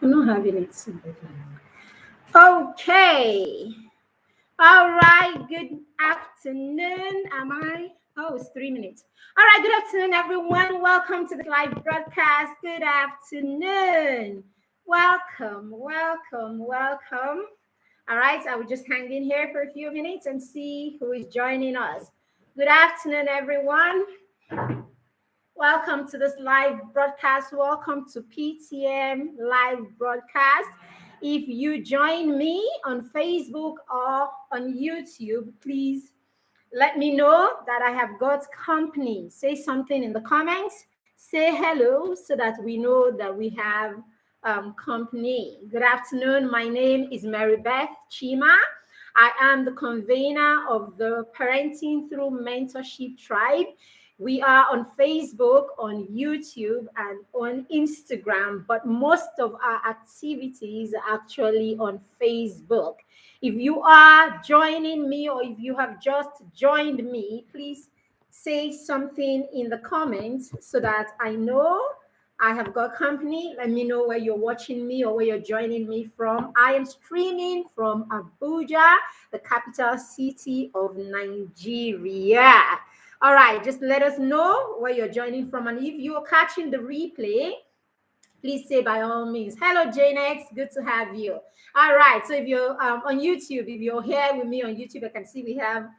I'm not having it. Okay. All right. Good afternoon. Am I? Oh, it's 3 minutes. All right. Good afternoon, everyone. Welcome to the live broadcast. Good afternoon. Welcome, welcome, welcome. All right. I will just hang in here for a few minutes and see who is joining us. Good afternoon, everyone. Welcome to this live broadcast. Welcome to PTM live broadcast. If you join me on Facebook or on YouTube, please let me know that I have got company. Say something in the comments. Say hello so that we know that we have company. Good afternoon. My name is Mary Beth Chima. I am the convener of the Parenting Through Mentorship Tribe. We are on Facebook, on YouTube, and on Instagram, but most of our activities are actually on Facebook. If you are joining me or if you have just joined me, please say something in the comments so that I know I have got company. Let me know where you're watching me or where you're joining me from. I am streaming from Abuja, the capital city of Nigeria. All right, just let us know where you're joining from. And if you're catching the replay, please say by all means. Hello, Janex. Good to have you. All right. So if you're on YouTube, if you're here with me on YouTube, I can see we have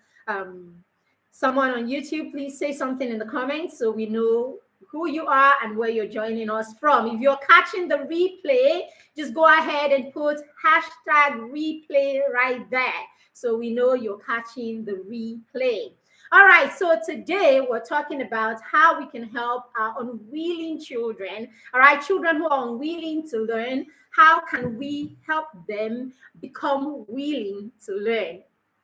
someone on YouTube. Please say something in the comments so we know who you are and where you're joining us from. If you're catching the replay, just go ahead and put hashtag replay right there so we know you're catching the replay. All right, so today we're talking about how we can help our unwilling children, all right, children who are unwilling to learn. How can we help them become willing to learn?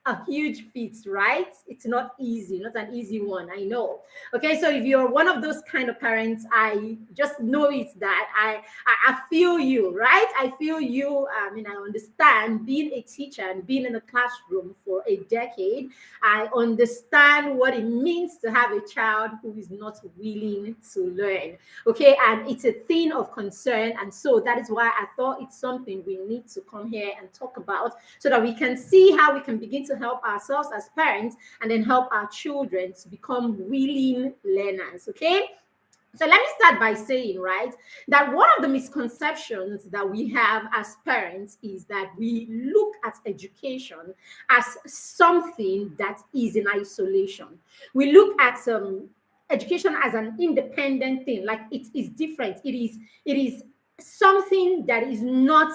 A huge feat, right? It's not easy, not an easy one, I know. Okay, so if you're one of those kind of parents, I just know it's that I feel you, right? I feel you. I mean, I understand being a teacher and being in a classroom for a decade. I understand what it means to have a child who is not willing to learn. Okay, and it's a thing of concern, and so that is why I thought it's something we need to come here and talk about so that we can see how we can begin to help ourselves as parents and then help our children to become willing learners. Okay, so let me start by saying, right, that one of the misconceptions that we have as parents is that we look at education as something that is in isolation. We look at education as an independent thing, like it is different. It is something that is not,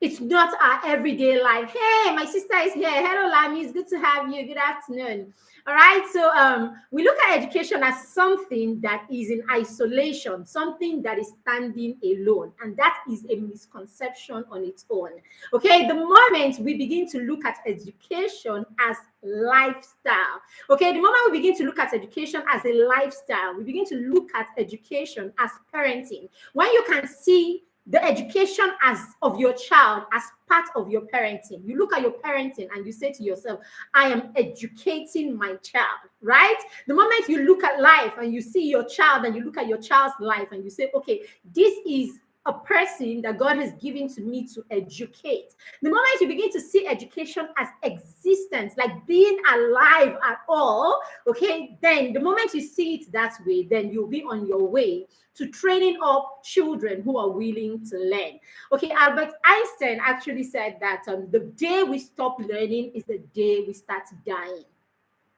it's not our everyday life. Hey, my sister is here. Hello, Lami. It's good to have you. Good afternoon. All right. So we look at education as something that is in isolation, something that is standing alone. And that is a misconception on its own. Okay. The moment we begin to look at education as lifestyle, okay, the moment we begin to look at education as a lifestyle, we begin to look at education as parenting. When you can see the education as of your child as part of your parenting, you look at your parenting and you say to yourself, I am educating my child, right? The moment you look at life and you see your child and you look at your child's life and you say, okay, this is a person that God has given to me to educate. The moment you begin to see education as existence, like being alive at all, okay, then the moment you see it that way, then you'll be on your way to training up children who are willing to learn. Okay, Albert Einstein actually said that the day we stop learning is the day we start dying.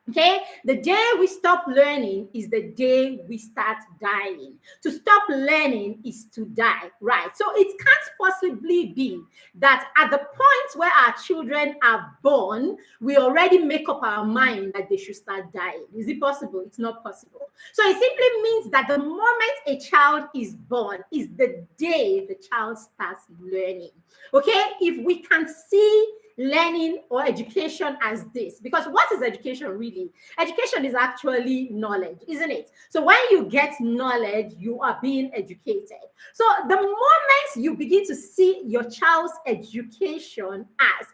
Okay, the day we stop learning is the day we start dying. To stop learning is to die, right? So it can't possibly be that at the point where our children are born, we already make up our mind that they should start dying. Is it possible? It's not possible. So it simply means that the moment a child is born is the day the child starts learning. Okay, if we can see learning or education as this, because what is education really? Education is actually knowledge, isn't it? So when you get knowledge, you are being educated. So the moment you begin to see your child's education as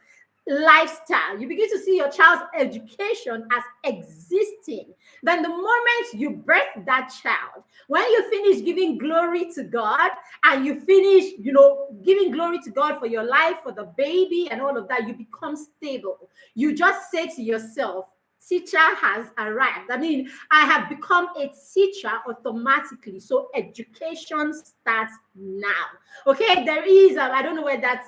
lifestyle, you begin to see your child's education as existing, then the moment you birth that child, when you finish giving glory to God and you finish, giving glory to God for your life, for the baby and all of that, you become stable. You just say to yourself, teacher has arrived. I mean, I have become a teacher automatically. So education starts now. Okay, there is, I don't know where that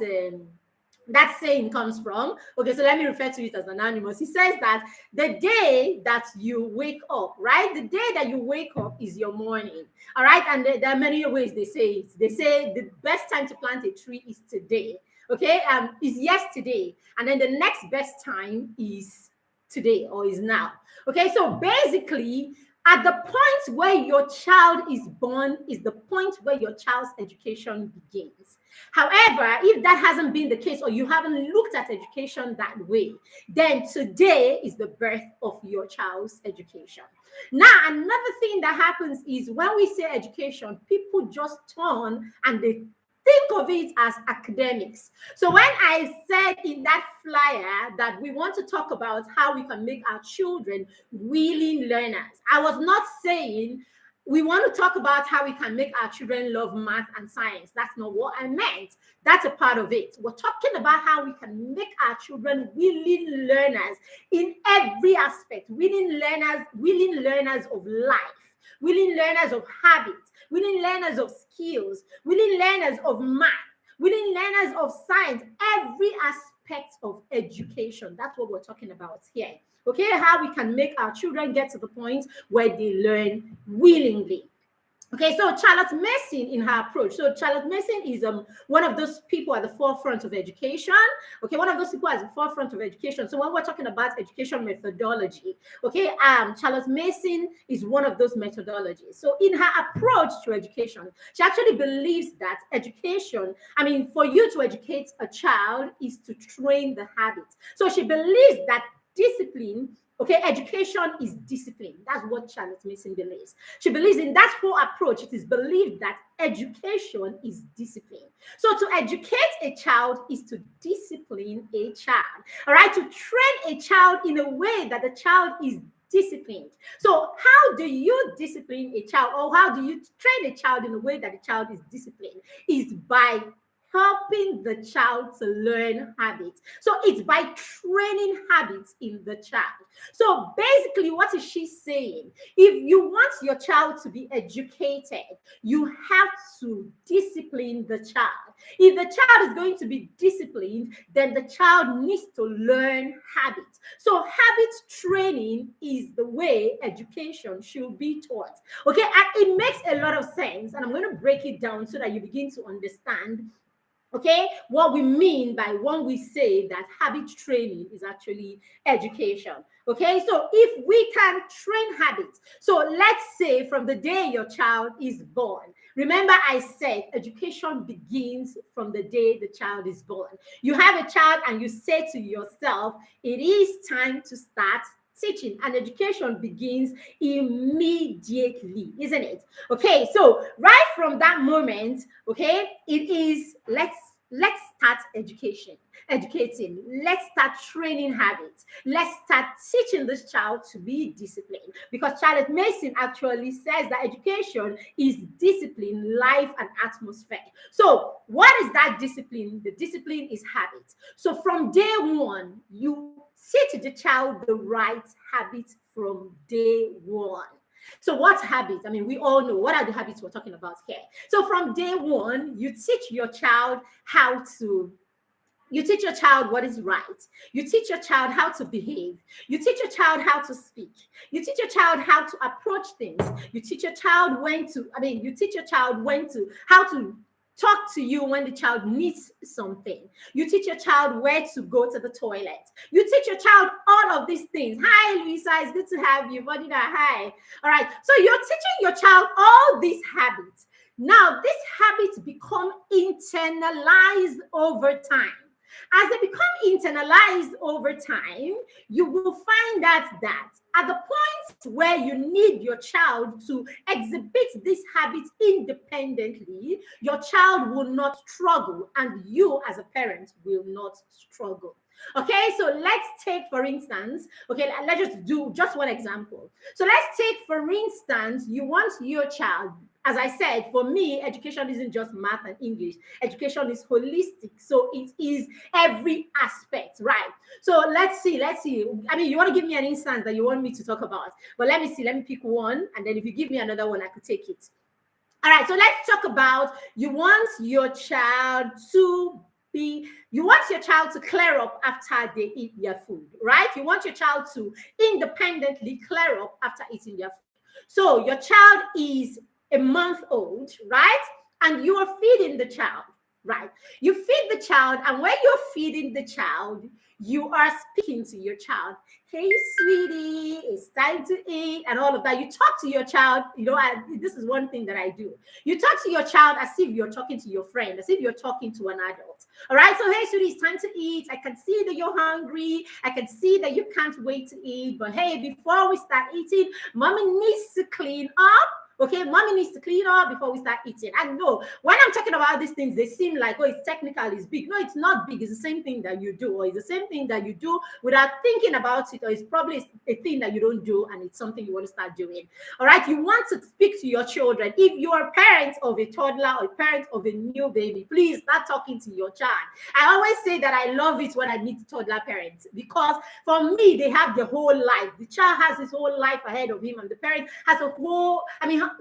saying comes from. Okay, so let me refer to it as anonymous. He says that the day that you wake up, right? The day that you wake up is your morning. All right. And there are many ways they say it. They say the best time to plant a tree is today. Okay, is yesterday. And then the next best time is today or is now. Okay, so basically, at the point where your child is born is the point where your child's education begins. However, if that hasn't been the case or you haven't looked at education that way, then today is the birth of your child's education. Now, another thing that happens is when we say education, people just turn and they think of it as academics. So when I said in that flyer that we want to talk about how we can make our children willing learners, I was not saying we want to talk about how we can make our children love math and science. That's not what I meant. That's a part of it. We're talking about how we can make our children willing learners in every aspect, willing learners of life, willing learners of habits, willing learners of skills, willing learners of math, willing learners of science, every aspect of education. That's what we're talking about here. Okay, how we can make our children get to the point where they learn willingly. Okay, so Charlotte Mason in her approach. So Charlotte Mason is one of those people at the forefront of education. Okay, one of those people at the forefront of education. So when we're talking about education methodology, okay, Charlotte Mason is one of those methodologies. So in her approach to education, she actually believes that education, for you to educate a child is to train the habits. So she believes that discipline, okay, education is discipline. That's what Charlotte Mason believes. She believes in that whole approach. It is believed that education is discipline. So to educate a child is to discipline a child. All right, to train a child in a way that the child is disciplined. So how do you discipline a child, or how do you train a child in a way that the child is disciplined? Is by helping the child to learn habits. So it's by training habits in the child. So basically, what is she saying? If you want your child to be educated, you have to discipline the child. If the child is going to be disciplined, then the child needs to learn habits. So habit training is the way education should be taught. Okay, and it makes a lot of sense. And I'm going to break it down so that you begin to understand, okay, what we mean by when we say that habit training is actually education. Okay, so if we can train habits, so let's say from the day your child is born, remember I said education begins from the day the child is born. You have a child and you say to yourself, it is time to start teaching, and education begins immediately, isn't it? Okay, so right from that moment, okay, it is let's start educating. Let's start training habits. Let's start teaching this child to be disciplined, because Charlotte Mason actually says that education is discipline, life, and atmosphere. So what is that discipline? The discipline is habits. So from day one, you teach the child the right habits from day one. So what habits? We all know what are the habits we're talking about here. So from day one, you teach your child what is right. You teach your child how to behave. You teach your child how to speak. You teach your child how to approach things. You teach your child how to talk to you when the child needs something. You teach your child where to go to the toilet. You teach your child all of these things. Hi, Luisa, it's good to have you. Vadida, hi. All right. So you're teaching your child all these habits. Now, these habits become internalized over time. As they become internalized over time, you will find that at the point where you need your child to exhibit these habits independently, your child will not struggle, and you as a parent will not struggle. Okay, so let's take, for instance, okay, let's just do just one example. So let's take, for instance, you want your child, as I said, for me, education isn't just math and English. Education is holistic. So it is every aspect, right? So let's see. I mean, you want to give me an instance that you want me to talk about, but let me see. Let me pick one. And then if you give me another one, I could take it. All right. So let's talk about you want your child to you want your child to clear up after they eat their food, right? You want your child to independently clear up after eating their food. So your child is a month old, right? And you are feeding the child, right? You feed the child, and when you're feeding the child, you are speaking to your child. Hey, sweetie, it's time to eat, and all of that. You talk to your child, this is one thing that I do. You talk to your child as if you're talking to your friend, as if you're talking to an adult. All right, so hey, sweetie, it's time to eat. I can see that you're hungry. I can see that you can't wait to eat. But hey, before we start eating, mommy needs to clean up. Okay, mommy needs to clean up before we start eating. And no, when I'm talking about these things, they seem like, oh, it's technical, it's big. No, it's not big. It's the same thing that you do, or it's the same thing that you do without thinking about it, or it's probably a thing that you don't do, and it's something you want to start doing. All right, you want to speak to your children. If you're a parent of a toddler or a parent of a new baby, please start talking to your child. I always say that I love it when I meet toddler parents, because for me, they have the whole life. The child has his whole life ahead of him, and the parent has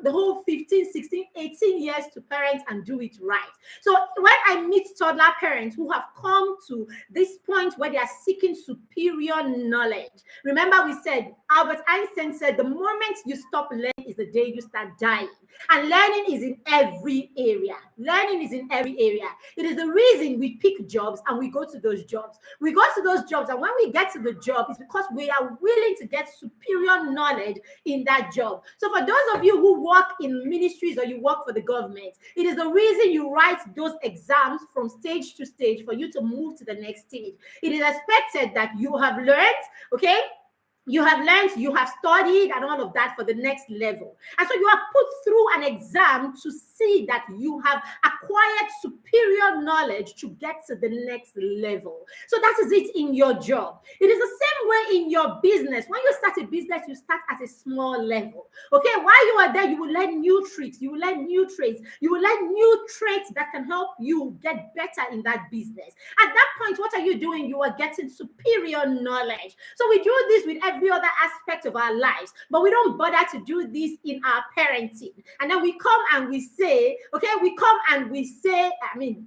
the whole 15, 16, 18 years to parent and do it right. So when I meet toddler parents who have come to this point where they are seeking superior knowledge, remember we said, Albert Einstein said, the moment you stop learning is the day you start dying. And learning is in every area. Learning is in every area. It is the reason we pick jobs and we go to those jobs. We go to those jobs, and when we get to the job, it's because we are willing to get superior knowledge in that job. So for those of you who work in ministries or you work for the government, it is the reason you write those exams from stage to stage for you to move to the next stage. It is expected that you have learned, okay? You have learned, you have studied, and all of that for the next level. And so you are put through an exam to see that you have acquired superior knowledge to get to the next level. So that is it in your job. It is the same way in your business. When you start a business, you start at a small level. Okay, while you are there, you will learn new tricks, you will learn new trades, you will learn new traits that can help you get better in that business. At that point, what are you doing? You are getting superior knowledge. So we do this with every other aspect of our lives, but we don't bother to do this in our parenting. And then we come and we say,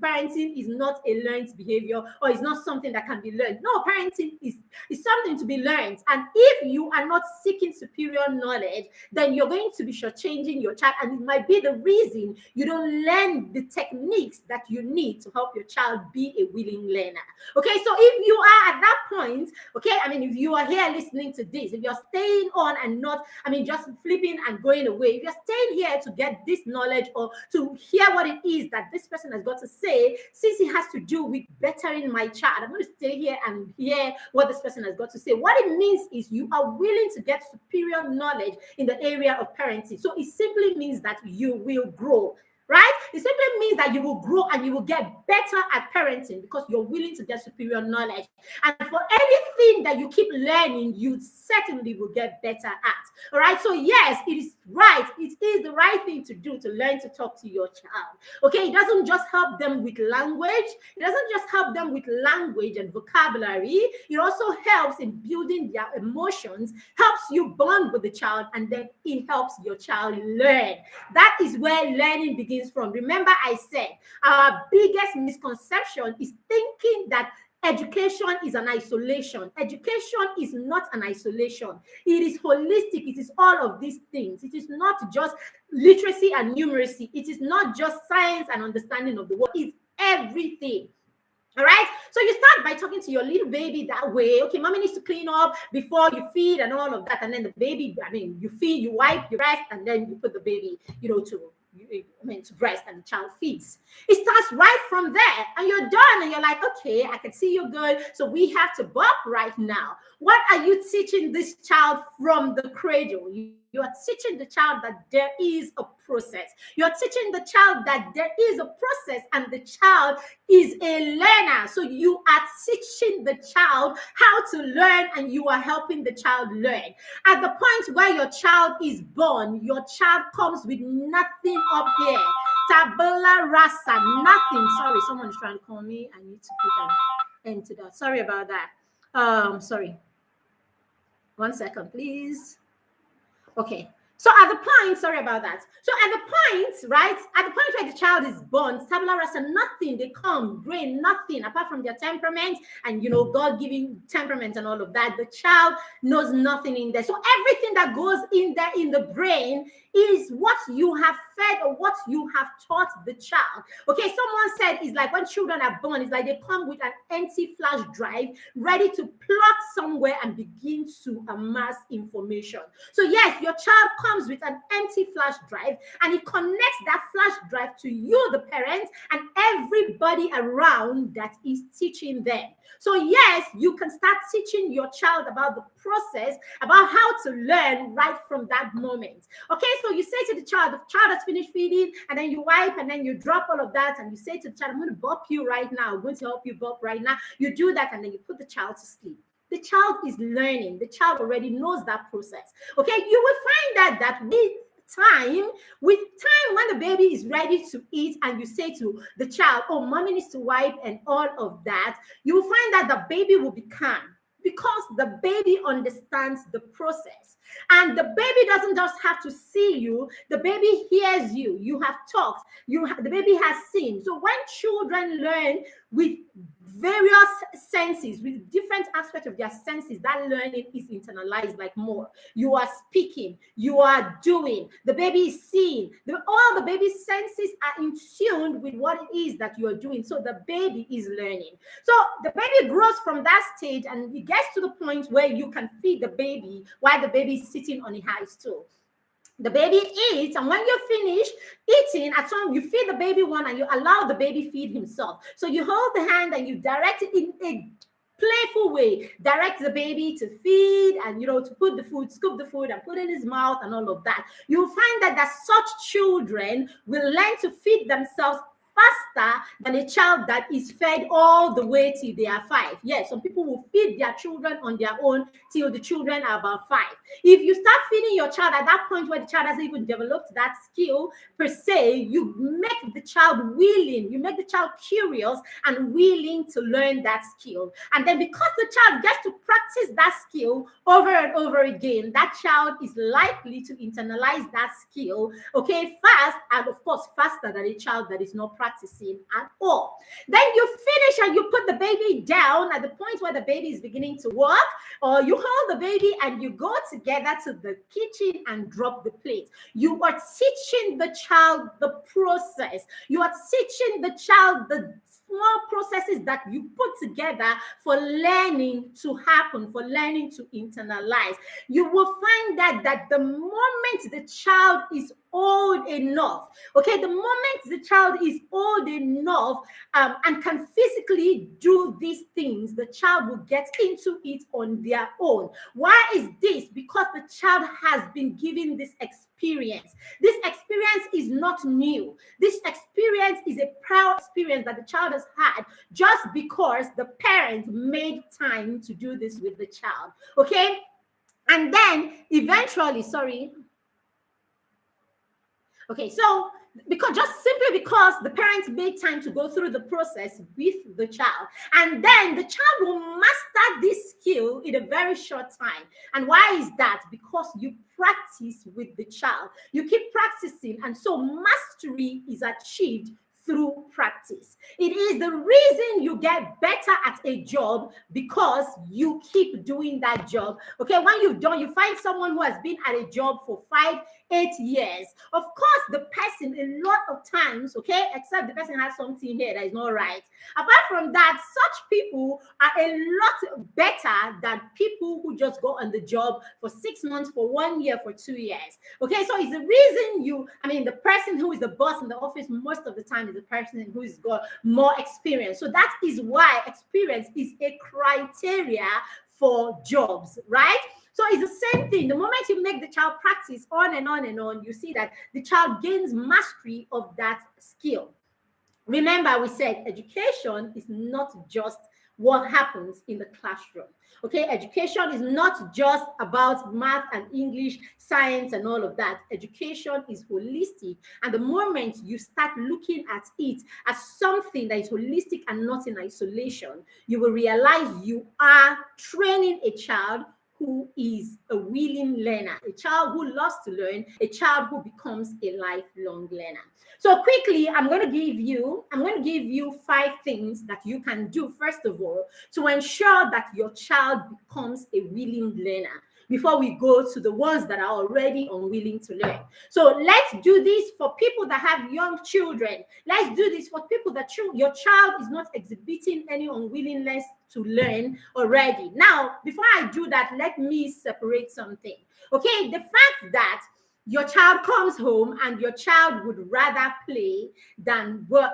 parenting is not a learned behavior, or it's not something that can be learned. No, parenting is something to be learned. And if you are not seeking superior knowledge, then you're going to be shortchanging your child, and it might be the reason you don't learn the techniques that you need to help your child be a willing learner. Okay, so if you are at that point, if you are here listening to this, if you're staying on and not, just flipping and going away, if you're staying here to get this knowledge or to hear what it is that this person has got to say, since it has to do with bettering my child, I'm going to stay here and hear what this person has got to say. What it means is you are willing to get superior knowledge in the area of parenting. So it simply means that you will grow. Right? It simply means that you will grow and you will get better at parenting because you're willing to get superior knowledge. And for anything that you keep learning, you certainly will get better at. All right? So yes, it is right. It is the right thing to do to learn to talk to your child. Okay? It doesn't just help them with language. It doesn't just help them with language and vocabulary. It also helps in building their emotions, helps you bond with the child, and then it helps your child learn. That is where learning begins from. Remember, I said our biggest misconception is thinking that education is an isolation. Education is not an isolation. It is holistic. It is all of these things. It is not just literacy and numeracy. It is not just science and understanding of the world. It's everything. All right. So you start by talking to your little baby that way. Okay, mommy needs to clean up before you feed and all of that. And then the baby, you feed, you wipe, you rest, and then you put the baby, to to breast, and the child feeds. It starts right from there, and you're done, and you're like, okay, I can see you're good, so we have to bop right now. What are you teaching this child from the cradle? You are teaching the child that there is a process. You're teaching the child that there is a process, and the child is a learner. So you are teaching the child how to learn, and you are helping the child learn. At the point where your child is born, your child comes with nothing up here. Tabula rasa, nothing. Sorry, someone is trying to call me. I need to put an end to that. Sorry about that. Sorry. 1 second, please. Okay. So at the point, sorry about that. So at the point, right, at the point where the child is born, tabula rasa, nothing, they come, brain, nothing, apart from their temperament and, God-given temperament and all of that. The child knows nothing in there. So everything that goes in there in the brain is what you have fed or what you have taught the child. Okay, someone said it's like when children are born, it's like they come with an empty flash drive ready to plug somewhere and begin to amass information. So yes, your child comes with an empty flash drive, and it connects that flash drive to you, the parents, and everybody around that is teaching them. So yes, you can start teaching your child about the process, about how to learn right from that moment. Okay, so you say to the child has finished feeding, and then you wipe, and then you drop all of that, and you say to the child, I'm going to bop you right now, I'm going to help you bop right now. You do that, and then you put the child to sleep. The child is learning. The child already knows that process. Okay, you will find that with time when the baby is ready to eat, and you say to the child, oh, mommy needs to wipe and all of that, you will find that the baby will be calm, because the baby understands the process. And the baby doesn't just have to see you, the baby hears you. You have talked, the baby has seen. So when children learn with various senses, with different aspects of their senses, that learning is internalized like more. You are speaking, you are doing, the baby is seeing, all the baby's senses are in tune with what it is that you are doing. So the baby is learning. So the baby grows from that stage, and it gets to the point where you can feed the baby while the baby is sitting on a high stool. The baby eats, and when you're finished eating, at some you feed the baby one, and you allow the baby feed himself. So you hold the hand and you direct it in a playful way, direct the baby to feed, and to put the food, scoop the food and put in his mouth and all of that. You'll find that such children will learn to feed themselves faster than a child that is fed all the way till they are 5. Yes, some people will feed their children on their own till the children are about 5. If you start feeding your child at that point where the child hasn't even developed that skill per se, you make the child willing, you make the child curious and willing to learn that skill. And then because the child gets to practice that skill over and over again, that child is likely to internalize that skill, okay, fast, and of course faster than a child that is not practicing at all. Then you finish and you put the baby down at the point where the baby is beginning to walk, or you hold the baby and you go together to the kitchen and drop the plate. You are teaching the child the process. You are teaching the child the small processes that you put together for learning to happen, for learning to internalize. You will find that the moment the child is old enough, okay, the moment the child is old enough and can physically do these things, the child will get into it on their own. Why is this? Because the child has been given this experience. This experience is not new. This experience is a prior experience that the child has had just because the parent made time to do this with the child, okay? And then eventually, okay, so simply because the parents made time to go through the process with the child, and then the child will master this skill in a very short time. And why is that? Because you practice with the child. You keep practicing, and so mastery is achieved through practice. It is the reason you get better at a job, because you keep doing that job. Okay, when you've done, you find someone who has been at a job for 5 8 years. Of course, the person, a lot of times, okay, except the person has something here that is not right. Apart from that, such people are a lot better than people who just go on the job for 6 months, for 1 year, for 2 years. Okay, so it's the reason the person who is the boss in the office most of the time is the person who has got more experience. So that is why experience is a criteria for jobs, right? So it's the same thing. The moment you make the child practice on and on and on, you see that the child gains mastery of that skill. Remember, we said education is not just what happens in the classroom. Okay, education is not just about math and English, science, and all of that. Education is holistic. And the moment you start looking at it as something that is holistic and not in isolation, you will realize you are training a child who is a willing learner, a child who loves to learn, a child who becomes a lifelong learner. So quickly, I'm going to give you 5 things that you can do, first of all, to ensure that your child becomes a willing learner, before we go to the ones that are already unwilling to learn. So let's do this for people that have young children. Let's do this for people that your child is not exhibiting any unwillingness to learn already. Now, before I do that, let me separate something. Okay, the fact that your child comes home and your child would rather play than work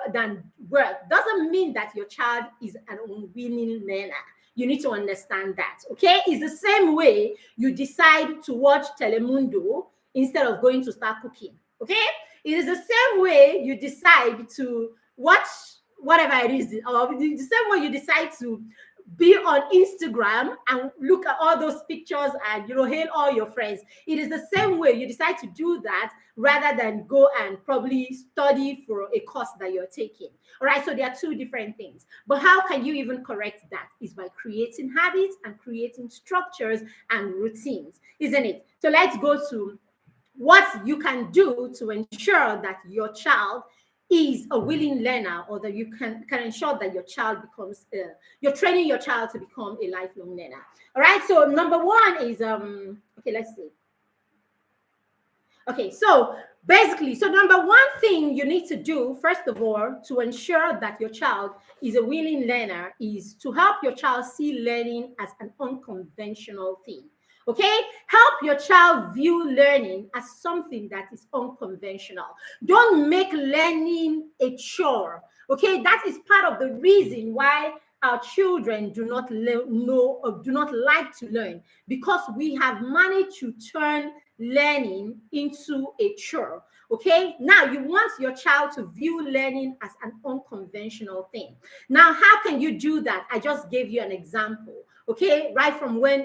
doesn't mean that your child is an unwilling learner. You need to understand that, okay? It's the same way you decide to watch Telemundo instead of going to start cooking, okay? It is the same way you decide to watch whatever it is, or the same way you decide to be on Instagram and look at all those pictures and hail all your friends. It is the same way you decide to do that rather than go and probably study for a course that you're taking. All right, so there are 2 different things. But how can you even correct that? Is by creating habits and creating structures and routines, isn't it? So let's go to what you can do to ensure that your child is a willing learner, or that you can ensure that your child becomes you're training your child to become a lifelong learner. All right, so number 1 is okay, let's see. Okay, so basically, number 1 thing you need to do, first of all, to ensure that your child is a willing learner, is to help your child see learning as an unconventional thing. Okay, help your child view learning as something that is unconventional. Don't make learning a chore. Okay, that is part of the reason why our children do not know or do not like to learn, because we have managed to turn learning into a chore. Okay, now you want your child to view learning as an unconventional thing. Now, how can you do that? I just gave you an example. Okay, right from when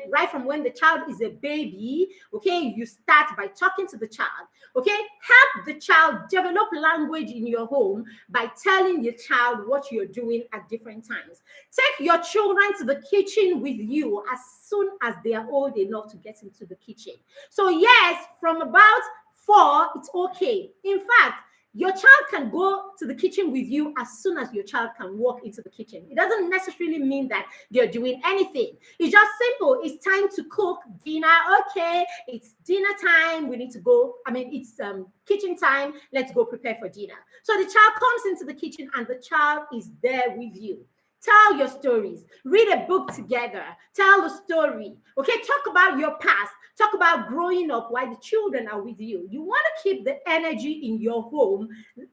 the child is a baby, okay, you start by talking to the child. Okay, help the child develop language in your home by telling the child what you're doing at different times. Take your children to the kitchen with you as soon as they are old enough to get into the kitchen. So yes, from about 4, it's okay. In fact, your child can go to the kitchen with you as soon as your child can walk into the kitchen. It doesn't necessarily mean that they're doing anything. It's just simple. It's time to cook dinner. Okay, it's dinner time. We need to go. It's kitchen time. Let's go prepare for dinner. So the child comes into the kitchen and the child is there with you. Tell your stories. Read a book together. Tell a story. Okay, talk about your past. Talk about growing up while the children are with you. You want to keep the energy in your home. You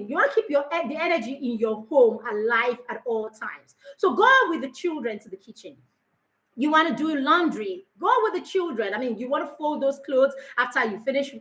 want to keep the energy in your home alive at all times. So go with the children to the kitchen. You want to do laundry, go with the children. You want to fold those clothes after you finish.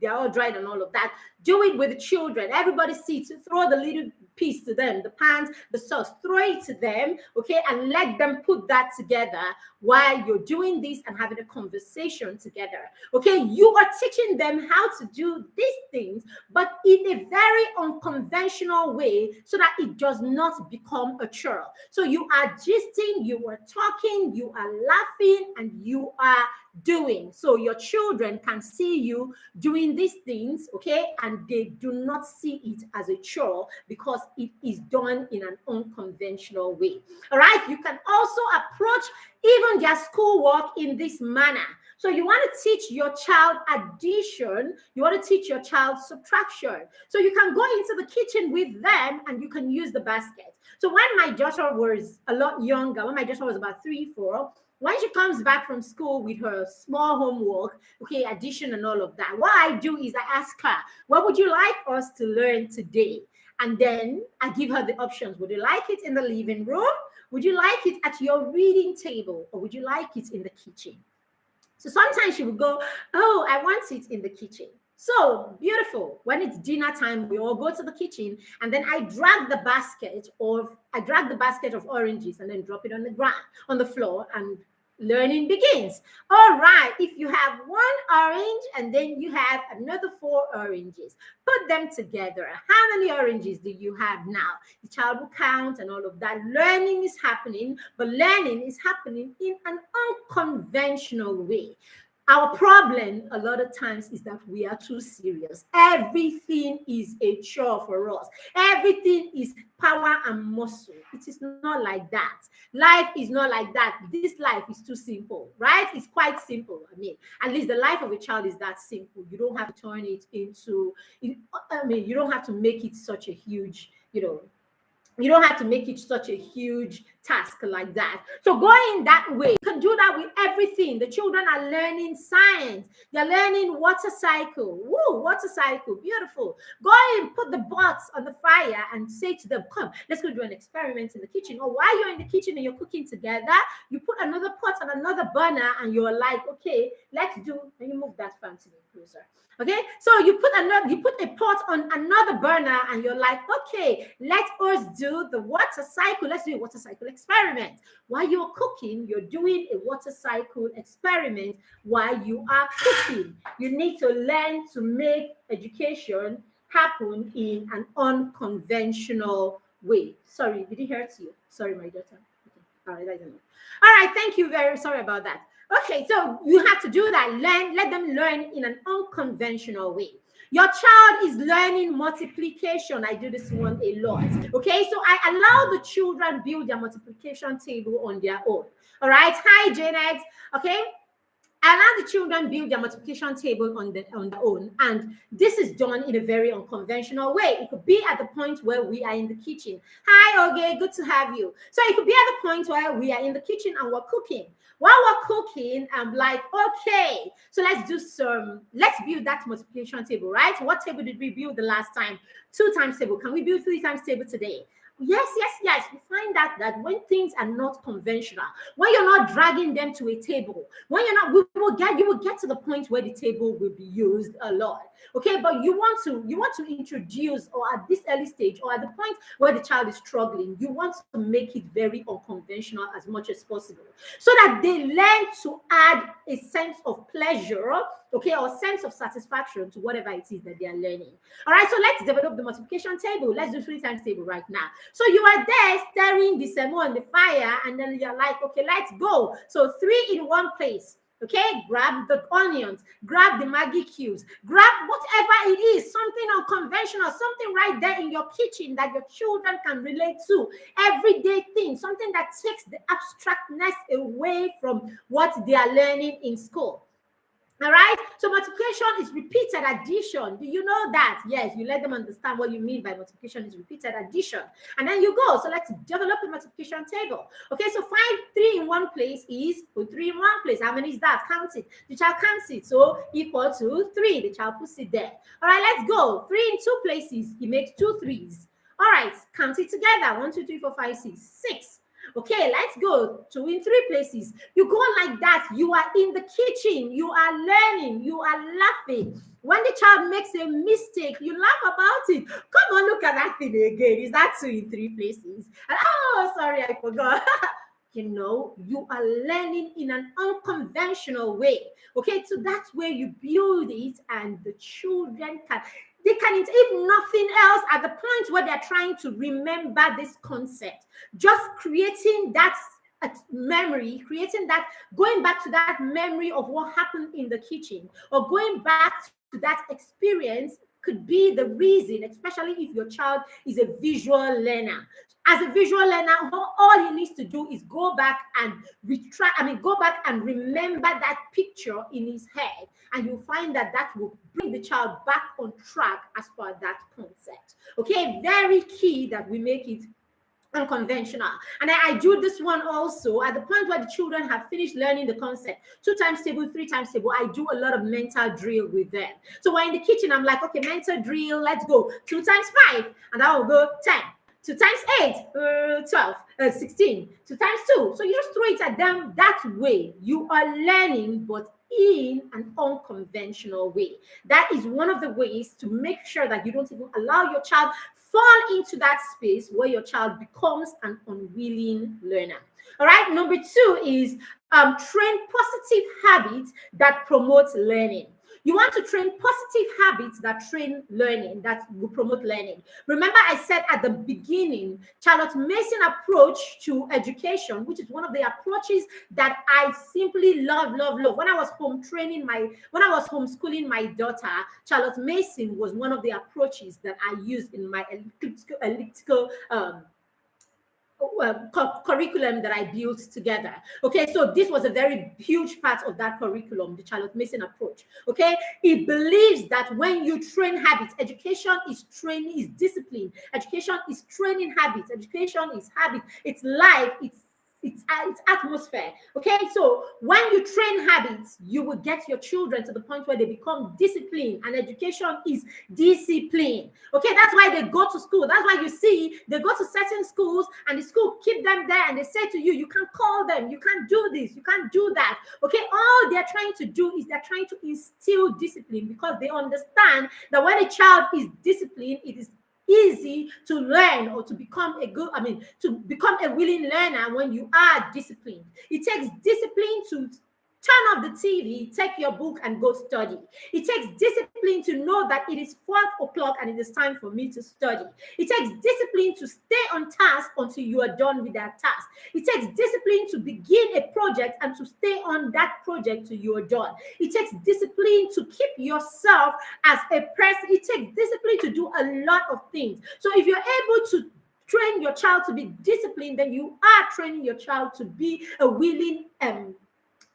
They're all dried and all of that. Do it with the children. Everybody sits, throw the little piece to them, the pans, the sauce, throw it to them, okay, and let them put that together while you're doing this and having a conversation together. Okay, you are teaching them how to do these things, but in a very unconventional way, so that it does not become a chore. So you are gisting, you are talking, you are laughing, and you are doing. So your children can see you doing these things, okay, and they do not see it as a chore because it is done in an unconventional way. All right, you can also approach even their schoolwork in this manner. So you want to teach your child addition, you want to teach your child subtraction. So you can go into the kitchen with them and you can use the basket. So when my daughter was a lot younger, when my daughter was about 3, 4, when she comes back from school with her small homework, okay, addition and all of that, what I do is I ask her, what would you like us to learn today? And then I give her the options. Would you like it in the living room? Would you like it at your reading table? Or would you like it in the kitchen? So sometimes she would go, oh, I want it in the kitchen. So beautiful. When it's dinner time, we all go to the kitchen, and then I drag the basket of oranges and then drop it on the ground, on the floor, and learning begins. All right, if you have one orange and then you have another 4 oranges, put them together. How many oranges do you have now? The child will count and all of that. Learning is happening, but learning is happening in an unconventional way. Our problem a lot of times is that we are too serious. Everything is a chore for us. Everything is power and muscle. It is not like that. Life is not like that. This life is too simple, right? It's quite simple. I mean, at least the life of a child is that simple. You don't have to turn it into, you don't have to make it such a huge, you don't have to make it such a huge task like that. So going that way, you can do that with everything. The children are learning science. They're learning water cycle. Woo, water cycle, beautiful. Go and put the pots on the fire and say to them, come, let's go do an experiment in the kitchen. Or while you're in the kitchen and you're cooking together, you put another pot on another burner and you're like, okay, let's do, and you move that fan to me closer. Okay, so you put a pot on another burner and you're like, okay, let us do the water cycle. Let's do a water cycle experiment. While you're cooking, you're doing a water cycle experiment while you are cooking. You need to learn to make education happen in an unconventional way. Sorry, did it hurt you? Sorry, my daughter. Okay. All right, I don't know. All right, thank you. Very sorry about that. Okay, so you have to do that. Let them learn in an unconventional way. Your child is learning multiplication. I do this one a lot. Okay, so I allow the children build their multiplication table on their own. All right, hi Janet. Okay, I allow the children build their multiplication table on their own, and this is done in a very unconventional way. It could be at the point where we are in the kitchen. Hi, Oge, good to have you. So it could be at the point where we are in the kitchen and we're cooking. While we're cooking, I'm like, okay, so let's build that multiplication table, right? What table did we build the last time? 2 times table. Can we build 3 times table today? Yes. We find that when things are not conventional, when you're not dragging them to a table, when you're not, you will get to the point where the table will be used a lot. Okay, but you want to introduce, or at this early stage, or at the point where the child is struggling, you want to make it very unconventional as much as possible, so that they learn to add a sense of pleasure, okay, or sense of satisfaction to whatever it is that they are learning. All right, so let's develop the multiplication table. Let's do 3 times table right now. So you are there stirring the semo on the fire, and then you're like, okay, let's go. So 3 in one place. Okay, grab the onions, grab the Maggi cubes, grab whatever it is, something unconventional, something right there in your kitchen that your children can relate to. Everyday thing, something that takes the abstractness away from what they are learning in school. All right, so multiplication is repeated addition. Do you know that? Yes, you let them understand what you mean by multiplication is repeated addition. And then you go. So let's develop a multiplication table. Okay, so find 3 in one place is put 3 in one place. How many is that? Count it. The child counts it. So equal to 3. The child puts it there. All right, let's go. 3 in 2 places. He makes 2 3s. All right, count it together. 1, 2, 3, 4, 5, 6, 6. Okay, let's go. 2 in 3 places. You go like that. You are in the kitchen. You are learning. You are laughing. When the child makes a mistake, you laugh about it. Come on, look at that thing again. Is that 2 in 3 places? And, oh, sorry, I forgot. You are learning in an unconventional way. Okay, so that's where you build it, and the children can. They can, if nothing else, at the point where they're trying to remember this concept, just creating that memory, going back to that memory of what happened in the kitchen, or going back to that experience could be the reason, especially if your child is a visual learner. As a visual learner, all he needs to do is go back and go back and remember that picture in his head, and you'll find that that will bring the child back on track as per that concept. Okay, very key that we make it unconventional. And I do this one also at the point where the children have finished learning the concept, 2 times table, 3 times table. I do a lot of mental drill with them. So we're in the kitchen, I'm like, okay, mental drill, let's go. 2 times 5, and I will go 10. 2 times 8, 12, 16. 2 times 2. So you just throw it at them that way. You are learning, but in an unconventional way. That is one of the ways to make sure that you don't even allow your child fall into that space where your child becomes an unwilling learner. All right. Number 2 is train positive habits that promote learning. You want to train positive habits that train learning, that will promote learning. Remember, I said at the beginning, Charlotte Mason approach to education, which is one of the approaches that I simply love. When I was when I was homeschooling my daughter, Charlotte Mason was one of the approaches that I used in my elliptical curriculum that I built together. Okay, so this was a very huge part of that curriculum, the Charlotte Mason approach. Okay, it believes that when you train habits, education is training, is discipline. Education is training habits. Education is habit. It's life. It's atmosphere. Okay, so when you train habits, you will get your children to the point where they become disciplined, and education is discipline. Okay, that's why they go to school. That's why you see they go to certain schools, and the school keep them there, and they say to you, you can call them, you can't do this, you can't do that. Okay, all they're trying to do is they're trying to instill discipline, because they understand that when a child is disciplined, it is easy to learn or to become to become a willing learner when you are disciplined. It takes discipline to turn off the TV, take your book, and go study. It takes discipline to know that it is 4 o'clock and it is time for me to study. It takes discipline to stay on task until you are done with that task. It takes discipline to begin a project and to stay on that project till you are done. It takes discipline to keep yourself as a person. It takes discipline to do a lot of things. So if you're able to train your child to be disciplined, then you are training your child to be a willing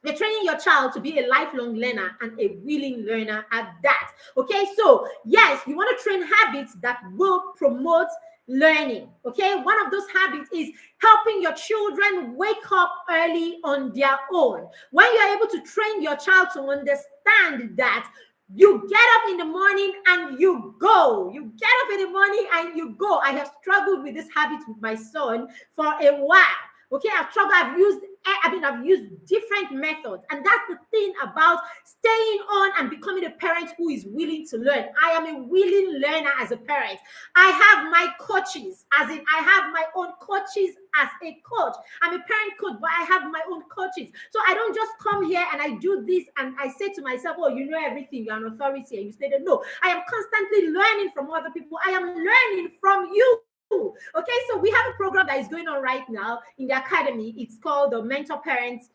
you're training your child to be a lifelong learner and a willing learner at that. Okay, so yes, you want to train habits that will promote learning. Okay, one of those habits is helping your children wake up early on their own. When you're able to train your child to understand that you get up in the morning and you go. You get up in the morning and you go. I have struggled with this habit with my son for a while. Okay, I've used different methods. And that's the thing about staying on and becoming a parent who is willing to learn. I am a willing learner as a parent. I have my coaches, as in I have my own coaches as a coach. I'm a parent coach, but I have my own coaches. So I don't just come here and I do this and I say to myself, oh, you know everything, you're an authority, and you say that. No, I am constantly learning from other people. I am learning from you. Okay, so we have a program that is going on right now in the academy. It's called the Mentor Parents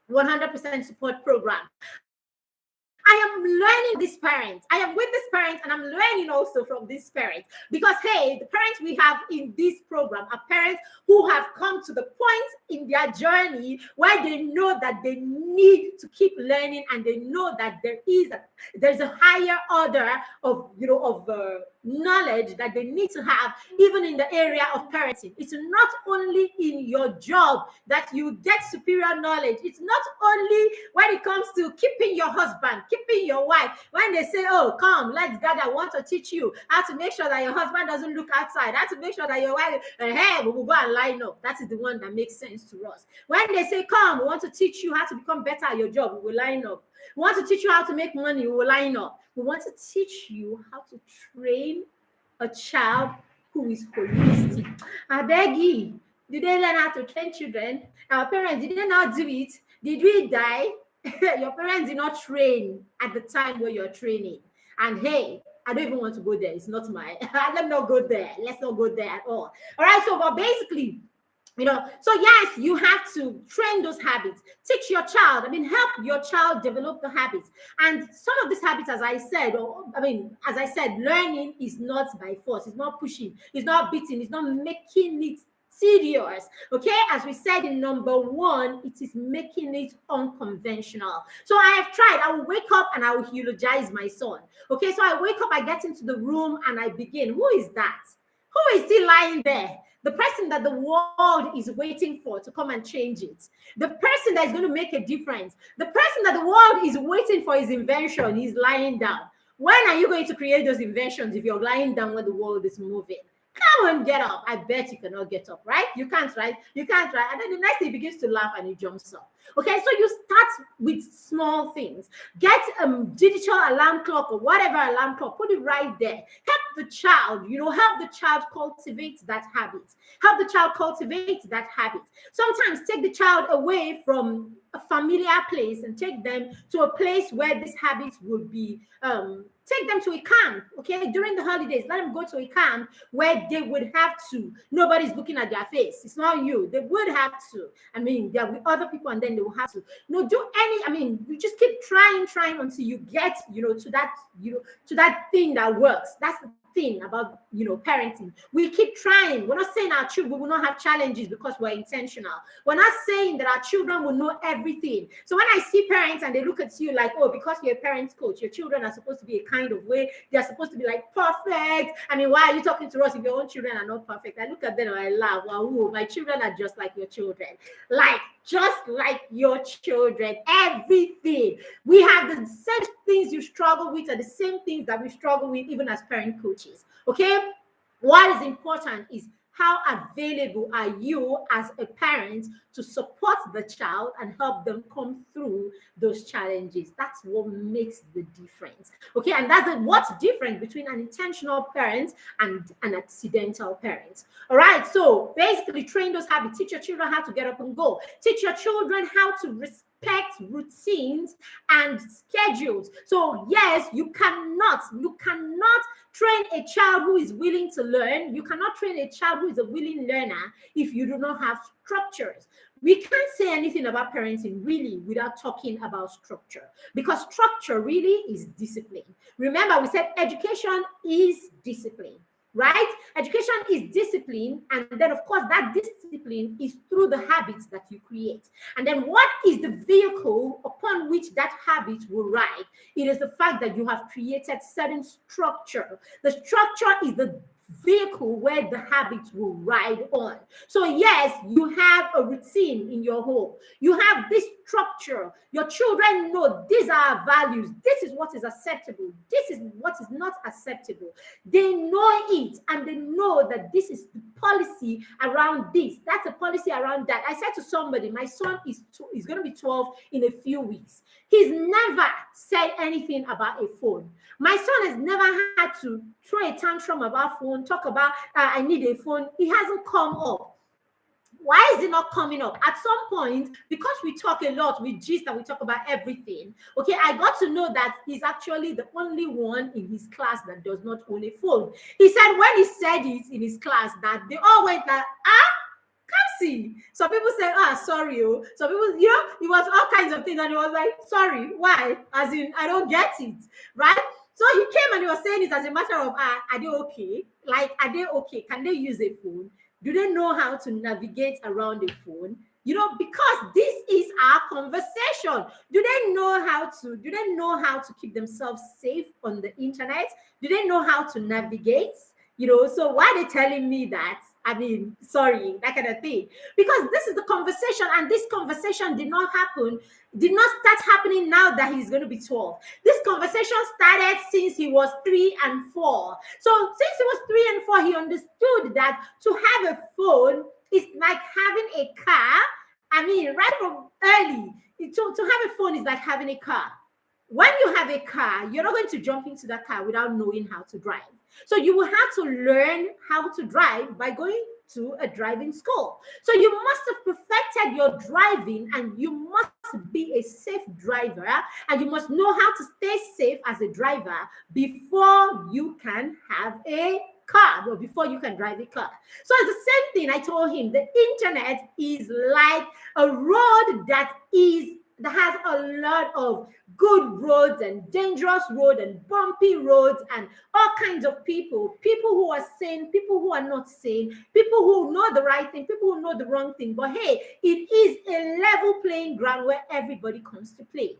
100% Support Program. I am learning this parent. I am with this parent, and I'm learning also from this parent, because hey, the parents we have in this program are parents who have come to the point in their journey where they know that they need to keep learning, and they know that there's a higher order of knowledge that they need to have, even in the area of parenting. It's not only in your job that you get superior knowledge. It's not only when it comes to keeping your husband, keeping your wife. When they say, oh, come, let's gather, I want to teach you how to make sure that your husband doesn't look outside, how to make sure that your wife, hey, we will go and line up. That is the one that makes sense to us. When they say, come, we want to teach you how to become better at your job, we will line up. We want to teach you how to make money, we will line up. We want to teach you how to train a child who is holistic. I beg you, did they learn how to train children? Our parents, did they not do it? Did we die? Your parents did not train at the time where you're training. And hey, I don't even want to go there. It's not my, let's not go there. Let's not go there at all. All right, so but basically, so yes, you have to train those habits. Teach your child, help your child develop the habits. And some of these habits, as I said, learning is not by force. It's not pushing. It's not beating. It's not making it insidious. Okay, as we said in number one, it is making it unconventional. So I have tried. I will wake up and I will eulogize my son. Okay, so I wake up, I get into the room and I begin. Who is that? Who is still lying there? The person that the world is waiting for to come and change it. The person that is going to make a difference. The person that the world is waiting for his invention is lying down. When are you going to create those inventions if you're lying down when the world is moving? Come on, get up. I bet you cannot get up, right? You can't, right? You can't, right? And then the next thing he begins to laugh and he jumps up. Okay, so you start with small things. Get a digital alarm clock or whatever alarm clock, put it right there. Help the child, help the child cultivate that habit. Help the child cultivate that habit. Sometimes take the child away from a familiar place and take them to a place where this habit would be take them to a camp, okay? During the holidays, let them go to a camp where they would have to. Nobody's looking at their face. It's not you. They would have to. I mean, there will be other people, and then they will have to. Do any. I mean, you just keep trying until you get, to that thing that works. That's the thing about parenting. We keep trying. We're not saying our children will not have challenges because we're intentional. We're not saying that our children will know everything. So when I see parents and they look at you like, oh, because you're a parent coach, your children are supposed to be a kind of way, they're supposed to be like perfect. I mean, why are you talking to us if your own children are not perfect? I look at them and I laugh. Wow, my children are just like your children. Just like your children, everything. We have the same things you struggle with are the same things that we struggle with even as parent coaches. Okay? What is important is how available are you as a parent to support the child and help them come through those challenges? That's what makes the difference. Okay, and that's what's different between an intentional parent and an accidental parent. All right, so basically train those habits. Teach your children how to get up and go. Teach your children how to respect routines and schedules. So yes, you cannot train a child who is willing to learn. You cannot train a child who is a willing learner if you do not have structures. We can't say anything about parenting really without talking about structure, because structure really is discipline. Remember, we said education is discipline, right? Education is discipline, and then of course that discipline is through the habits that you create. And then what is the vehicle upon which that habit will ride? It is the fact that you have created certain structure. The structure is the vehicle where the habits will ride on. So yes, you have a routine in your home. You have this structure. Your children know these are our values. This is what is acceptable. This is what is not acceptable. They know it, and they know that this is the policy around this. That's a policy around that. I said to somebody, my son is going to be 12 in a few weeks. He's never said anything about a phone. My son has never had to throw a tantrum about phone, talk about, I need a phone. It hasn't come up. Why is it not coming up? At some point, because we talk a lot, we gist and we talk about everything. Okay, I got to know that he's actually the only one in his class that does not own a phone. He said when he said it in his class that they all went like, see. Some people say, sorry. Some people, it was all kinds of things, and he was like, sorry, why? As in, I don't get it, right? So he came and he was saying it as a matter of, are they okay? Like, are they okay? Can they use a phone? Do they know how to navigate around a phone? Because this is our conversation. Do they know how to keep themselves safe on the internet? Do they know how to navigate? So why are they telling me that? I mean, sorry, that kind of thing. Because this is the conversation, and this conversation did not start happening now that he's going to be 12. This conversation started since he was 3 and 4. So since he was 3 and 4, he understood that to have a phone is like having a car. I mean, right from early, to have a phone is like having a car. When you have a car, you're not going to jump into that car without knowing how to drive. So you will have to learn how to drive by going to a driving school. So you must have perfected your driving, and you must be a safe driver, and you must know how to stay safe as a driver before you can have a car, or before you can drive a car. So it's the same thing I told him. The internet is like a road that is that has a lot of good roads and dangerous roads and bumpy roads and all kinds of people who are sane, people who are not sane, people who know the right thing, people who know the wrong thing. But hey, it is a level playing ground where everybody comes to play.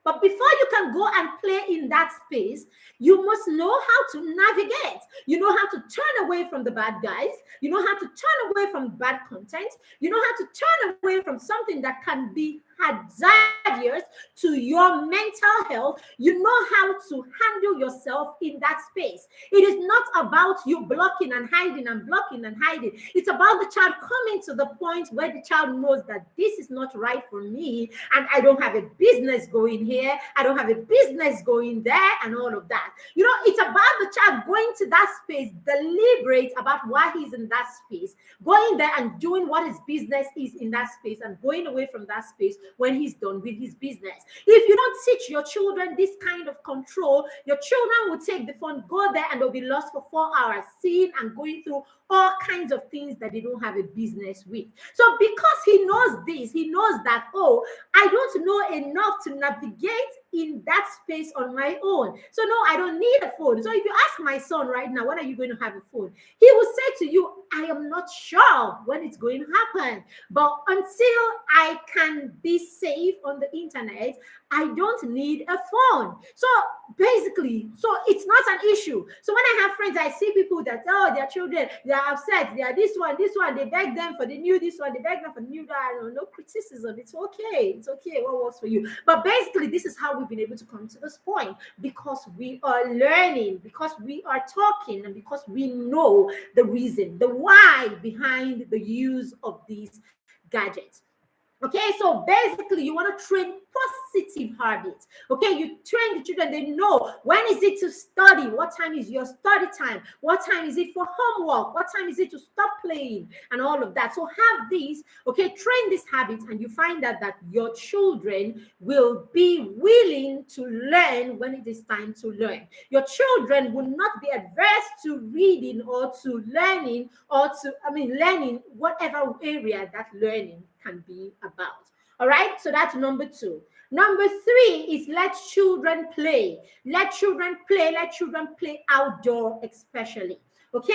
But before you can go and play in that space, you must know how to navigate. You know how to turn away from the bad guys. You know how to turn away from bad content. You know how to turn away from something that can be hazardous to your mental health. You know how to handle yourself in that space. It is not about you blocking and hiding and blocking and hiding. It's about the child coming to the point where the child knows that this is not right for me and I don't have a business going here. I don't have a business going there and all of that. You know, it's about the child going to that space, deliberate about why he's in that space, going there and doing what his business is in that space and going away from that space when he's done with his business. If you don't teach your children this kind of control, your children will take the phone, go there, and they'll be lost for 4 hours, seeing and going through all kinds of things that they don't have a business with. So because he knows this, he knows that, oh, I don't know enough to navigate in that space on my own. So no, I don't need a phone. So if you ask my son right now, when are you going to have a phone? He will say to you, I am not sure when it's going to happen. But until I can be safe on the internet, I don't need a phone. So basically, so it's not an issue. So when I have friends, I see people that, oh, their children, they are upset, they are this one, they beg them for the new this one, they beg them for the new that. No criticism. It's okay. It's okay. What works for you? But basically, this is how we've been able to come to this point, because we are learning, because we are talking, and because we know the reason, the why behind the use of these gadgets. Okay, so basically you want to train positive habits. Okay, you train the children, they know when is it to study, what time is your study time, what time is it for homework, what time is it to stop playing, and all of that. So have these, okay, train these habits, and you find out that your children will be willing to learn when it is time to learn. Your children will not be adverse to reading or to learning or to, learning whatever area that learning can be about. All right, so that's number 2. Number 3 is let children play. Let children play. Let children play outdoor, especially. Okay,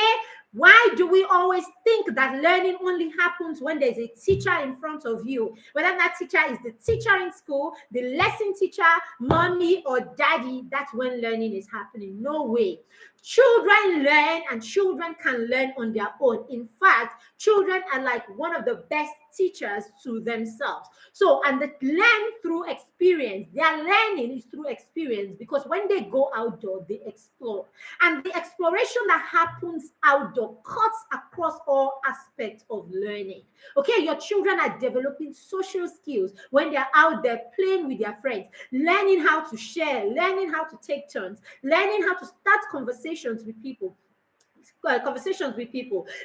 why do we always think that learning only happens when there's a teacher in front of you? Whether that teacher is the teacher in school, the lesson teacher, mommy or daddy, that's when learning is happening. No way. Children learn, and children can learn on their own. In fact, children are like one of the best teachers to themselves. So, and they learn through experience. Their learning is through experience, because when they go outdoor, they explore. And the exploration that happens outdoor cuts across all aspects of learning. Okay, your children are developing social skills when they're out there playing with their friends, learning how to share, learning how to take turns, learning how to start conversations with people,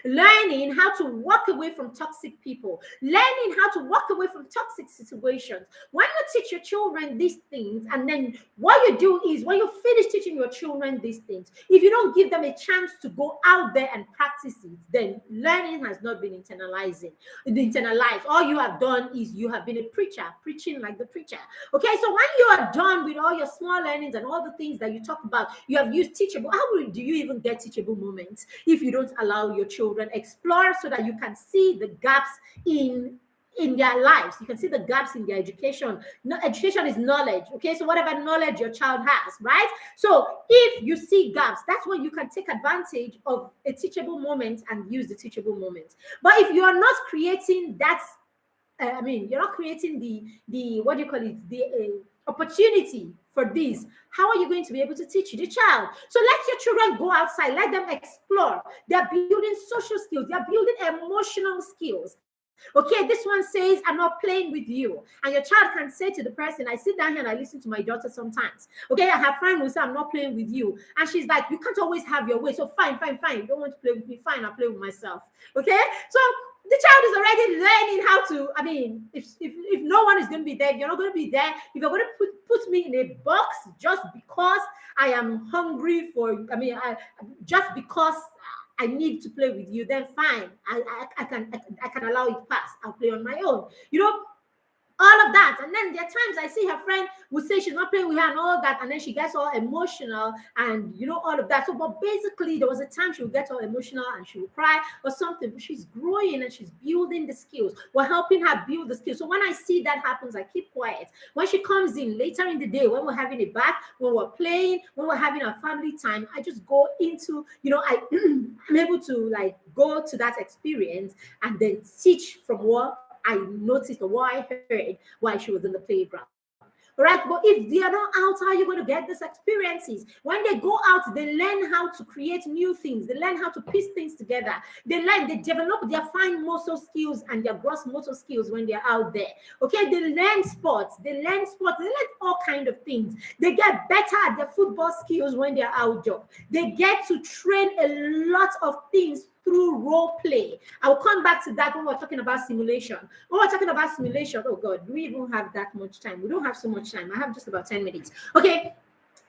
learning how to walk away from toxic people, learning how to walk away from toxic situations. When you teach your children these things, and then what you do is, when you finish teaching your children these things, if you don't give them a chance to go out there and practice it, then learning has not been internalized. All you have done is you have been a preacher, preaching like the preacher. Okay, so when you are done with all your small learnings and all the things that you talk about, you have used teachable. Do you even get teachable moments if you don't allow your children explore, so that you can see the gaps in their lives? You can see the gaps in their education. No, education is knowledge. Okay, so whatever knowledge your child has, right? So if you see gaps, that's when you can take advantage of a teachable moment and use the teachable moment. But if you are not creating that, you're not creating the what do you call it, the opportunity for this, how are you going to be able to teach the child? So let your children go outside, let them explore. They're building social skills, they're building emotional skills. Okay, this one says, I'm not playing with you. And your child can say to the person, I sit down here and I listen to my daughter sometimes. Okay, I have friends who say, I'm not playing with you. And she's like, you can't always have your way. So fine. You don't want to play with me. Fine, I'll play with myself. Okay, so the child is already learning how to, if no one is going to be there, if you're not going to be there, if you're going to put me in a box just because I am hungry just because I need to play with you, then fine. I can allow it pass. I'll play on my own. all of that. And then there are times I see her friend will say she's not playing with her and all that, and then she gets all emotional and all of that. So, but basically, there was a time she would get all emotional and she would cry or something, but she's growing and she's building the skills. We're helping her build the skills. So when I see that happens, I keep quiet. When she comes in later in the day, when we're having a bath, when we're playing, when we're having our family time, I just go into, I'm able to like go to that experience and then teach from what I noticed or what I heard while she was in the playground. Right? But if they are not out, how are you going to get these experiences? When they go out, they learn how to create new things. They learn how to piece things together. They develop their fine motor skills and their gross motor skills when they're out there. Okay, they learn sports. They learn all kind of things. They get better at their football skills when they're outdoor. They get to train a lot of things through role play. I will come back to that when we're talking about simulation. When we're talking about simulation, oh God, do we even have that much time? We don't have so much time. I have just about 10 minutes. Okay.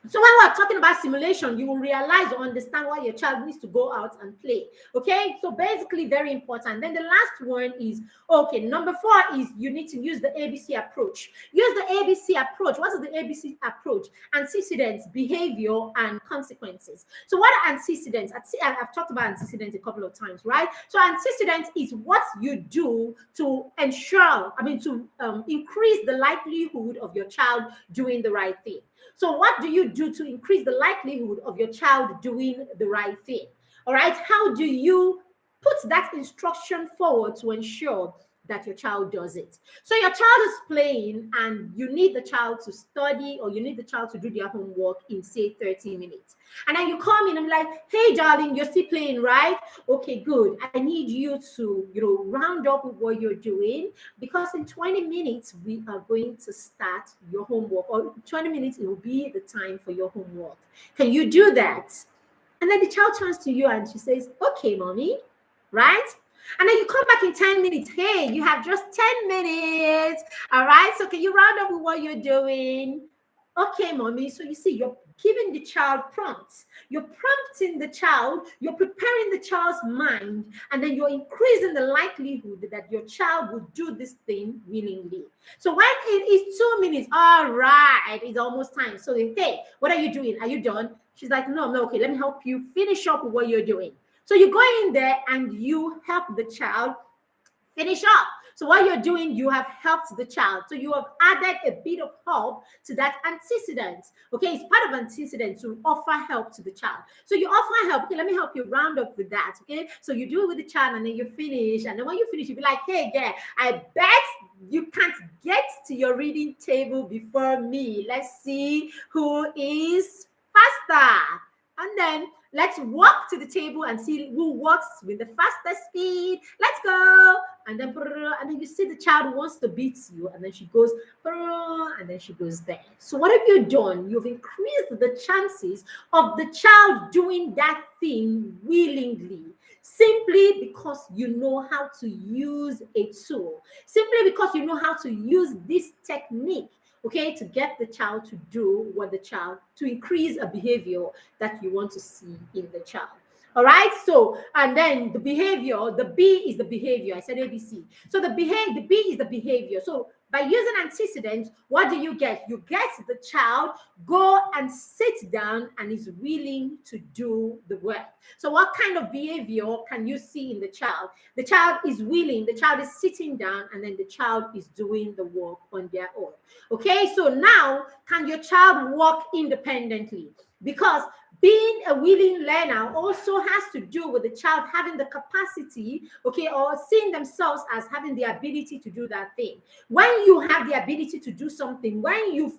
So when we're talking about simulation, you will realize or understand why your child needs to go out and play. Okay, so basically very important. Then the last one is, okay, number 4 is you need to use the ABC approach. Use the ABC approach. What is the ABC approach? Antecedents, behavior, and consequences. So what are antecedents? I've talked about antecedents a couple of times, right? So antecedents is what you do to ensure, to increase the likelihood of your child doing the right thing. So what do you do to increase the likelihood of your child doing the right thing? All right. How do you put that instruction forward to ensure that your child does it? So your child is playing and you need the child to study or you need the child to do their homework in, say, 30 minutes. And then you come in and I'm like, hey, darling, you're still playing, right? Okay, good. I need you to, round up with what you're doing because in 20 minutes, we are going to start your homework, or 20 minutes, it will be the time for your homework. Can you do that? And then the child turns to you and she says, okay, mommy, right? And then you come back in 10 minutes. Hey, you have just 10 minutes. All right. So can you round up with what you're doing? Okay, mommy. So you see, you're giving the child prompts. You're prompting the child. You're preparing the child's mind. And then you're increasing the likelihood that your child will do this thing willingly. So when it is 2 minutes, all right, it's almost time. So, hey, what are you doing? Are you done? She's like, no, okay, let me help you finish up with what you're doing. So you go in there and you help the child finish up. So what you're doing, you have helped the child. So you have added a bit of help to that antecedent. Okay, it's part of antecedent to offer help to the child. So you offer help. Okay, let me help you round up with that. Okay, so you do it with the child and then you finish. And then when you finish, you be like, hey, girl, I bet you can't get to your reading table before me. Let's see who is faster. And then let's walk to the table and see who walks with the fastest speed. Let's go. And then you see the child wants to beat you. And then she goes, and then she goes there. So what have you done? You've increased the chances of the child doing that thing willingly. Simply because you know how to use a tool. Simply because you know how to use this technique. Okay, to get the child to do to increase a behavior that you want to see in the child. All right, so, and then the behavior, the B is the behavior. I said ABC. So the B is the behavior. So by using antecedents, what do you get? You get the child go and sit down and is willing to do the work. So what kind of behavior can you see in the child? The child is willing, the child is sitting down, and then the child is doing the work on their own. Okay, so now can your child walk independently? Because being a willing learner also has to do with the child having the capacity, okay, or seeing themselves as having the ability to do that thing. When you have the ability to do something, when you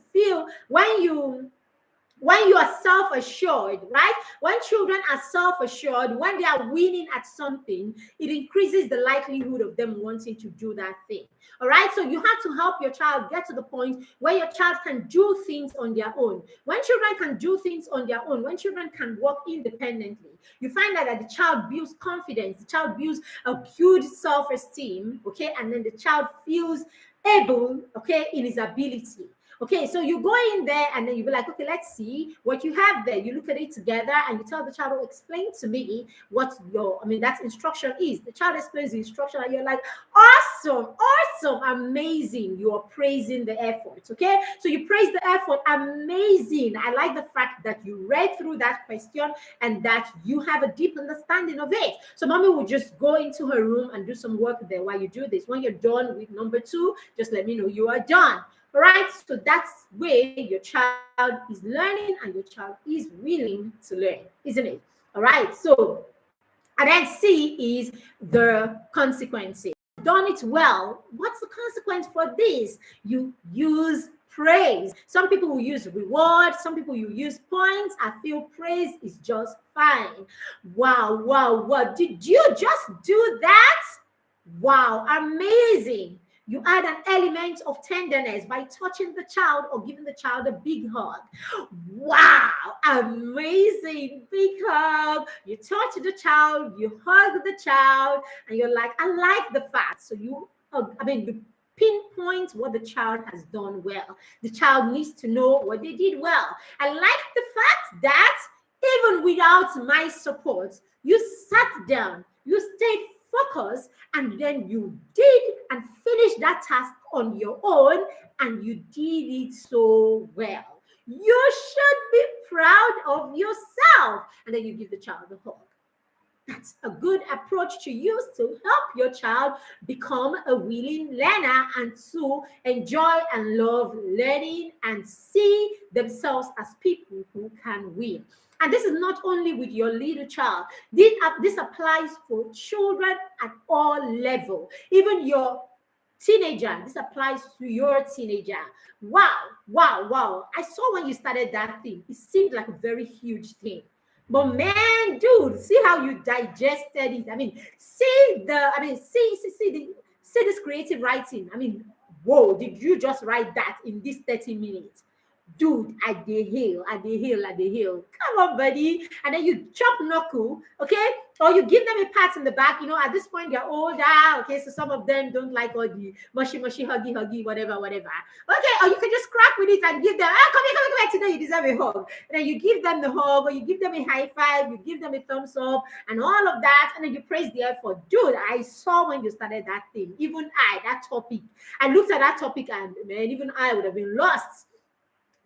are self-assured, right? When children are self-assured, when they are winning at something, it increases the likelihood of them wanting to do that thing. All right. So you have to help your child get to the point where your child can do things on their own. When children can do things on their own, when children can work independently, you find that the child builds confidence, the child builds a huge self-esteem, okay, and then the child feels able, okay, in his ability. Okay, so you go in there and then you be like, okay, let's see what you have there. You look at it together and you tell the child, oh, explain to me what that instruction is. The child explains the instruction and you're like, awesome, awesome, amazing. You are praising the effort. Okay, so you praise the effort, amazing. I like the fact that you read through that question and that you have a deep understanding of it. So mommy will just go into her room and do some work there while you do this. When you're done with number 2, just let me know you are done. All right, so that's way your child is learning and your child is willing to learn, isn't it? All right, so and then C is the consequences. Done it well. What's the consequence for this? You use praise. Some people will use reward. Some people will use points. I feel praise is just fine. Wow, wow, wow. Did you just do that? Wow, amazing. You add an element of tenderness by touching the child or giving the child a big hug. Wow, amazing. Big hug. You touch the child, you hug the child, and you're like, I like the fact. So you pinpoint what the child has done well. The child needs to know what they did well. I like the fact that even without my support, you sat down, you stayed focused, and then you did and finished that task on your own, and you did it so well. You should be proud of yourself. And then you give the child a hug. That's a good approach to use to help your child become a willing learner and to enjoy and love learning and see themselves as people who can win. And this is not only with your little child. This applies for children at all levels. Even your teenager, this applies to your teenager. Wow, wow, wow. I saw when you started that thing, it seemed like a very huge thing. But man, dude, see how you digested it. See this creative writing. Whoa, did you just write that in this 30 minutes? Dude, I dey hail. Come on, buddy. And then you chop knuckle, okay? Or you give them a pat in the back. At this point, they're older, okay? So some of them don't like all the mushy, huggy, whatever. Okay, or you can just crack with it and give them, come here, today you deserve a hug. And then you give them the hug, or you give them a high five, you give them a thumbs up, and all of that, and then you praise the effort. Dude, I saw when you started that thing, that topic. I looked at that topic and, man, even I would have been lost.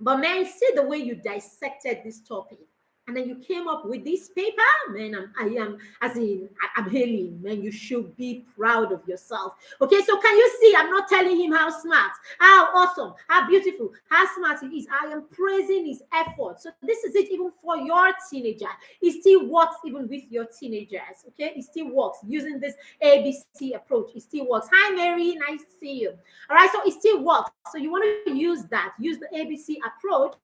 But man, see the way you dissected this topic. And then you came up with this paper, man. I'm hailing, man. You should be proud of yourself. Okay, so can you see? I'm not telling him how smart, how awesome, how beautiful, how smart he is. I am praising his effort. So this is it even for your teenager. It still works even with your teenagers. Okay, it still works using this ABC approach. It still works. Hi, Mary. Nice to see you. All right, so it still works. So you want to use that. Use the ABC approach.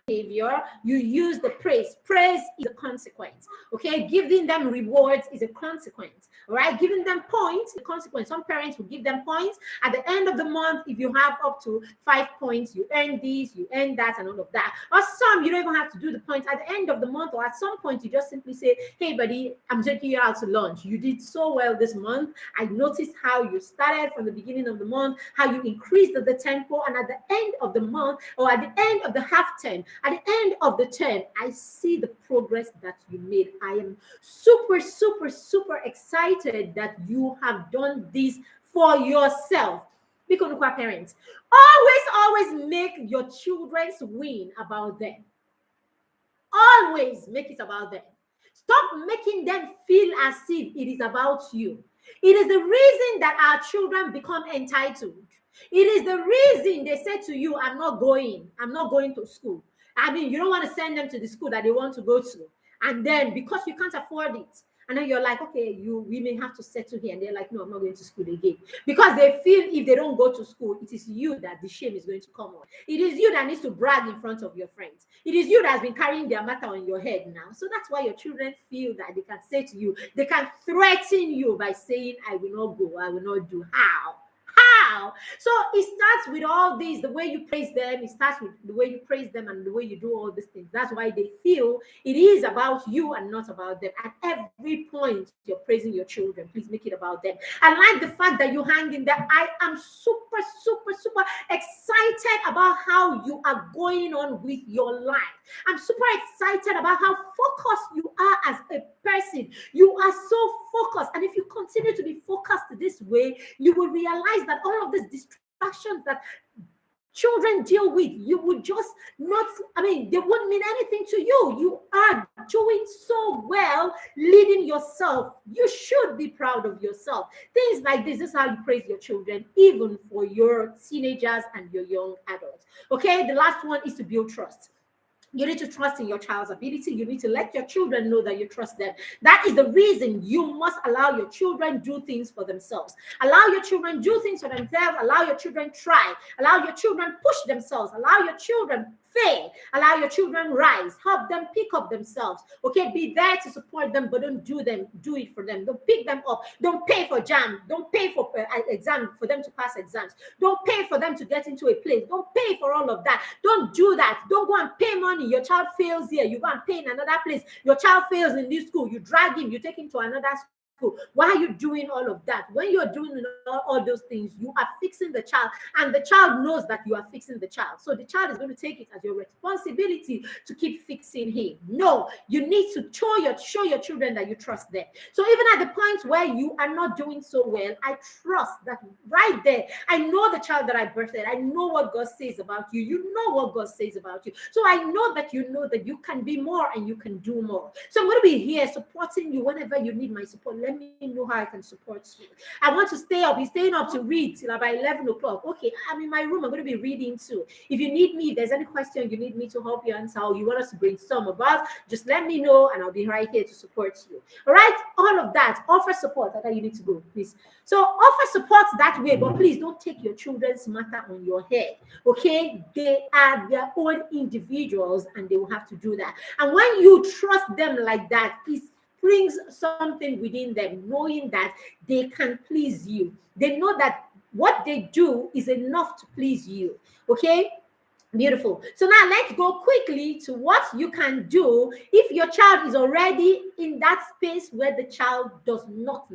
Behavior, you use the praise. Praise is a consequence. Okay, giving them rewards is a consequence. All right, giving them points, a consequence. Some parents will give them points at the end of the month. If you have up to 5 points, you earn this, you earn that, and all of that. Or some you don't even have to do the points at the end of the month, or at some point you just simply say, hey buddy, I'm taking you out to lunch. You did so well this month. I noticed how you started from the beginning of the month, how you increased the tempo, and at the end of the month, or at the end of the half term, at the end of the term, I see the progress that you made. I am super, super, super excited that you have done this for yourself. Because parents, always make your children's win about them. Always make it about them. Stop making them feel as if it is about you. It is the reason that our children become entitled. It is the reason they say to you, I'm not going to school. You don't want to send them to the school that they want to go to. And then because you can't afford it, and then you're like, okay, we may have to settle here. And they're like, no, I'm not going to school again. Because they feel if they don't go to school, it is you that the shame is going to come on. It is you that needs to brag in front of your friends. It is you that has been carrying their matter on your head now. So that's why your children feel that they can say to you, they can threaten you by saying, I will not go, I will not do. How? Wow. So it starts with all these, the way you praise them, it starts with the way you praise them and the way you do all these things. That's why they feel it is about you and not about them. At every point you're praising your children, please make it about them. I like the fact that you hang in there. I am super, super, super excited about how you are going on with your life. I'm super excited about how focused you are as a person. You are so focused. And if you continue to be focused this way, you will realize that all of these distractions that children deal with, you would just not, they wouldn't mean anything to you. You are doing so well leading yourself. You should be proud of yourself. Things like this is how you praise your children, even for your teenagers and your young adults. Okay, the last one is to build trust. You need to trust in your child's ability. You need to let your children know that you trust them. That is the reason you must allow your children do things for themselves. Allow your children do things for themselves. Allow your children try. Allow your children push themselves. Allow your children fail. Allow your children rise. Help them pick up themselves. Okay, be there to support them, but don't do it for them. Don't pick them up. Don't pay for jam. Don't pay for exam for them to pass exams. Don't pay for them to get into a place. Don't pay for all of that. Don't do that. Don't go and pay money. Your child fails here. You go and pay in another place. Your child fails in this school. You drag him. You take him to another school. Why are you doing all of that? When you're doing all those things, you are fixing the child, and the child knows that you are fixing the child. So the child is going to take it as your responsibility to keep fixing him. No, you need to show your children that you trust them. So even at the point where you are not doing so well, I trust that right there. I know the child that I birthed. I know what God says about you. You know what God says about you. So I know that you can be more and you can do more. So I'm going to be here supporting you whenever you need my support. Let me know how I can support you. I want to stay up. Be staying up to read till about 11 o'clock. Okay, I'm in my room. I'm going to be reading too. If you need me, if there's any question you need me to help you answer, or you want us to brainstorm about, just let me know and I'll be right here to support you. All right, all of that. Offer support. That's how you need to go, please. So offer support that way, but please don't take your children's matter on your head. Okay, they are their own individuals and they will have to do that. And when you trust them like that, please brings something within them, knowing that they can please you. They know that what they do is enough to please you. Okay? Beautiful. So now let's go quickly to what you can do if your child is already in that space where the child does not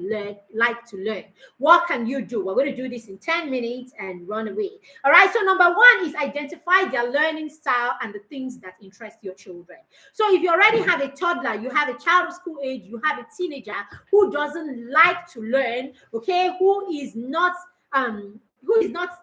like to learn. What can you do? We're going to do this in 10 minutes and run away. All right. So number one is identify their learning style and the things that interest your children. So if you already have a toddler, you have a child of school age, you have a teenager who doesn't like to learn, okay, who is not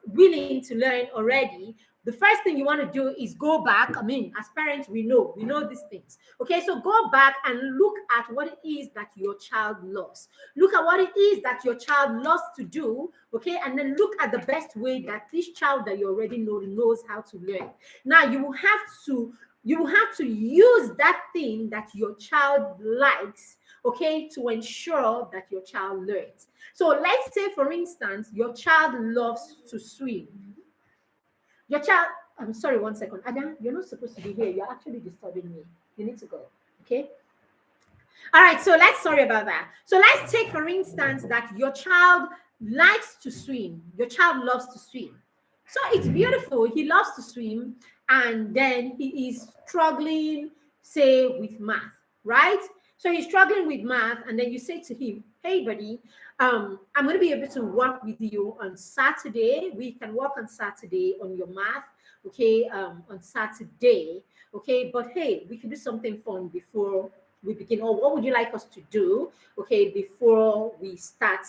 willing to learn already, the first thing you want to do is go back. As parents, we know these things. Okay, so go back and look at what it is that your child loves. Look at what it is that your child loves to do. Okay, and then look at the best way that this child that you already know knows how to learn. Now you will have to use that thing that your child likes, okay, to ensure that your child learns. So let's say, for instance, your child loves to swim. Your child, I'm sorry, 1 second. Adam, you're not supposed to be here. You're actually disturbing me. You need to go, okay? All right, so sorry about that. So let's take, for instance, that your child likes to swim. Your child loves to swim. So it's beautiful. He loves to swim, and then he is struggling, say, with math, right? So he's struggling with math, and then you say to him, hey, buddy, I'm going to be able to work with you on Saturday. We can work on Saturday on your math, okay, on Saturday, okay? But, hey, we can do something fun before we begin. Or what would you like us to do, okay, before we start,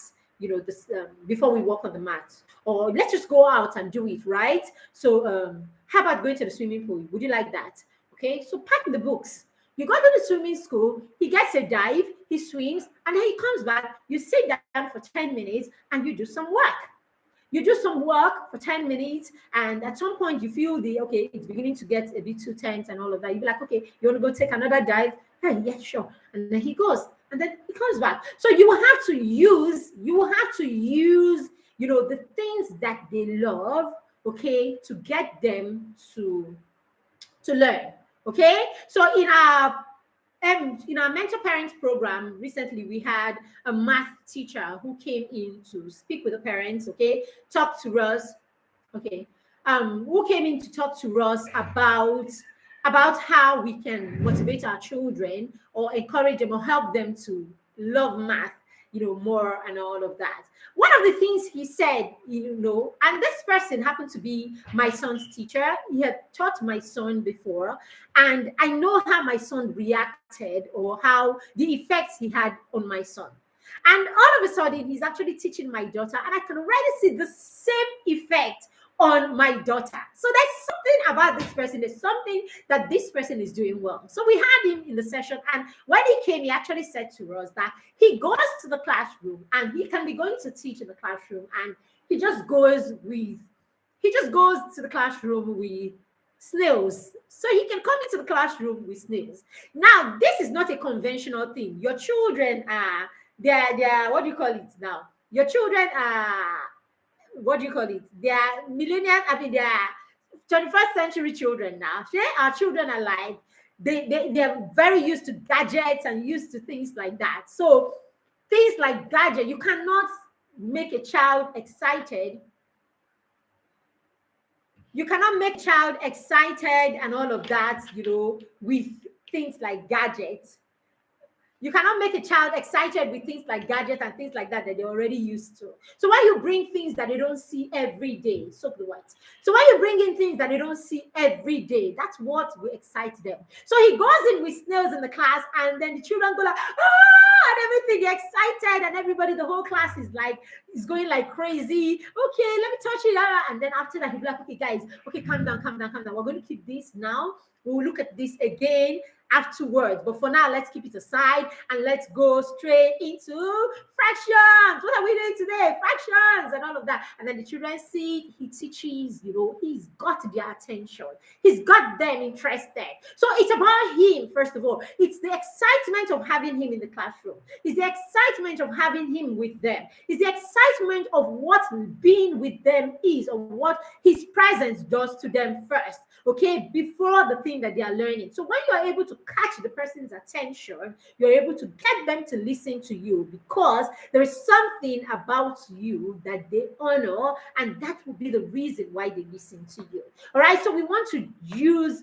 before we work on the math? Or let's just go out and do it, right? So how about going to the swimming pool? Would you like that? Okay, so pack the books. You go to the swimming school, he gets a dive, he swims, and then he comes back. You sit down for 10 minutes and you do some work. You do some work for 10 minutes, and at some point you feel it's beginning to get a bit too tense and all of that. You'll be like, okay, you want to go take another dive? Hey, yeah, sure. And then he goes, and then he comes back. So you will have to use, the things that they love, okay, to get them to learn. Okay, so in our in our mentor parents program recently, we had a math teacher who came in to speak with the parents, okay, talk to us, okay, who came in to talk to us about how we can motivate our children or encourage them or help them to love math, more and all of that. One of the things he said, and this person happened to be my son's teacher. He had taught my son before, and I know how my son reacted or how the effects he had on my son. And all of a sudden, he's actually teaching my daughter, and I can already see the same effect on my daughter. So there's something about this person. There's something that this person is doing well. So we had him in the session, and when he came, he actually said to us that he goes to the classroom and he can be going to teach in the classroom, and he just goes to the classroom with snails. So he can come into the classroom with snails. Now, this is not a conventional thing. Your children are they're what do you call it now? Your children are what do you call it? They are millennial, I mean, they are 21st century children now. Okay? Our children are like, they're very used to gadgets and used to things like that. So things like gadget, you cannot make a child excited. You cannot make a child excited and all of that, with things like gadgets. You cannot make a child excited with things like gadgets and things like that they're already used to. So when you bring things that they don't see every day, soak the white. So when you bring in things that they don't see every day, that's what will excite them. So he goes in with snails in the class, and then the children go like, and everything, they're excited, and everybody, the whole class is going like crazy. Okay, let me touch it. And then after that, he'll be like, okay, guys, okay, calm down, calm down, calm down. We're going to keep this now. We'll look at this again afterwards, but for now, let's keep it aside and let's go straight into fractions. What are we doing today? Fractions and all of that. And then the children see he teaches, he's got their attention, he's got them interested. So it's about him, first of all. It's the excitement of having him in the classroom, it's the excitement of having him with them, it's the excitement of what being with them is, or what his presence does to them first, okay, before the thing that they are learning. So when you are able to catch the person's attention, you're able to get them to listen to you, because there is something about you that they honor, and that will be the reason why they listen to you. All right, so we want to use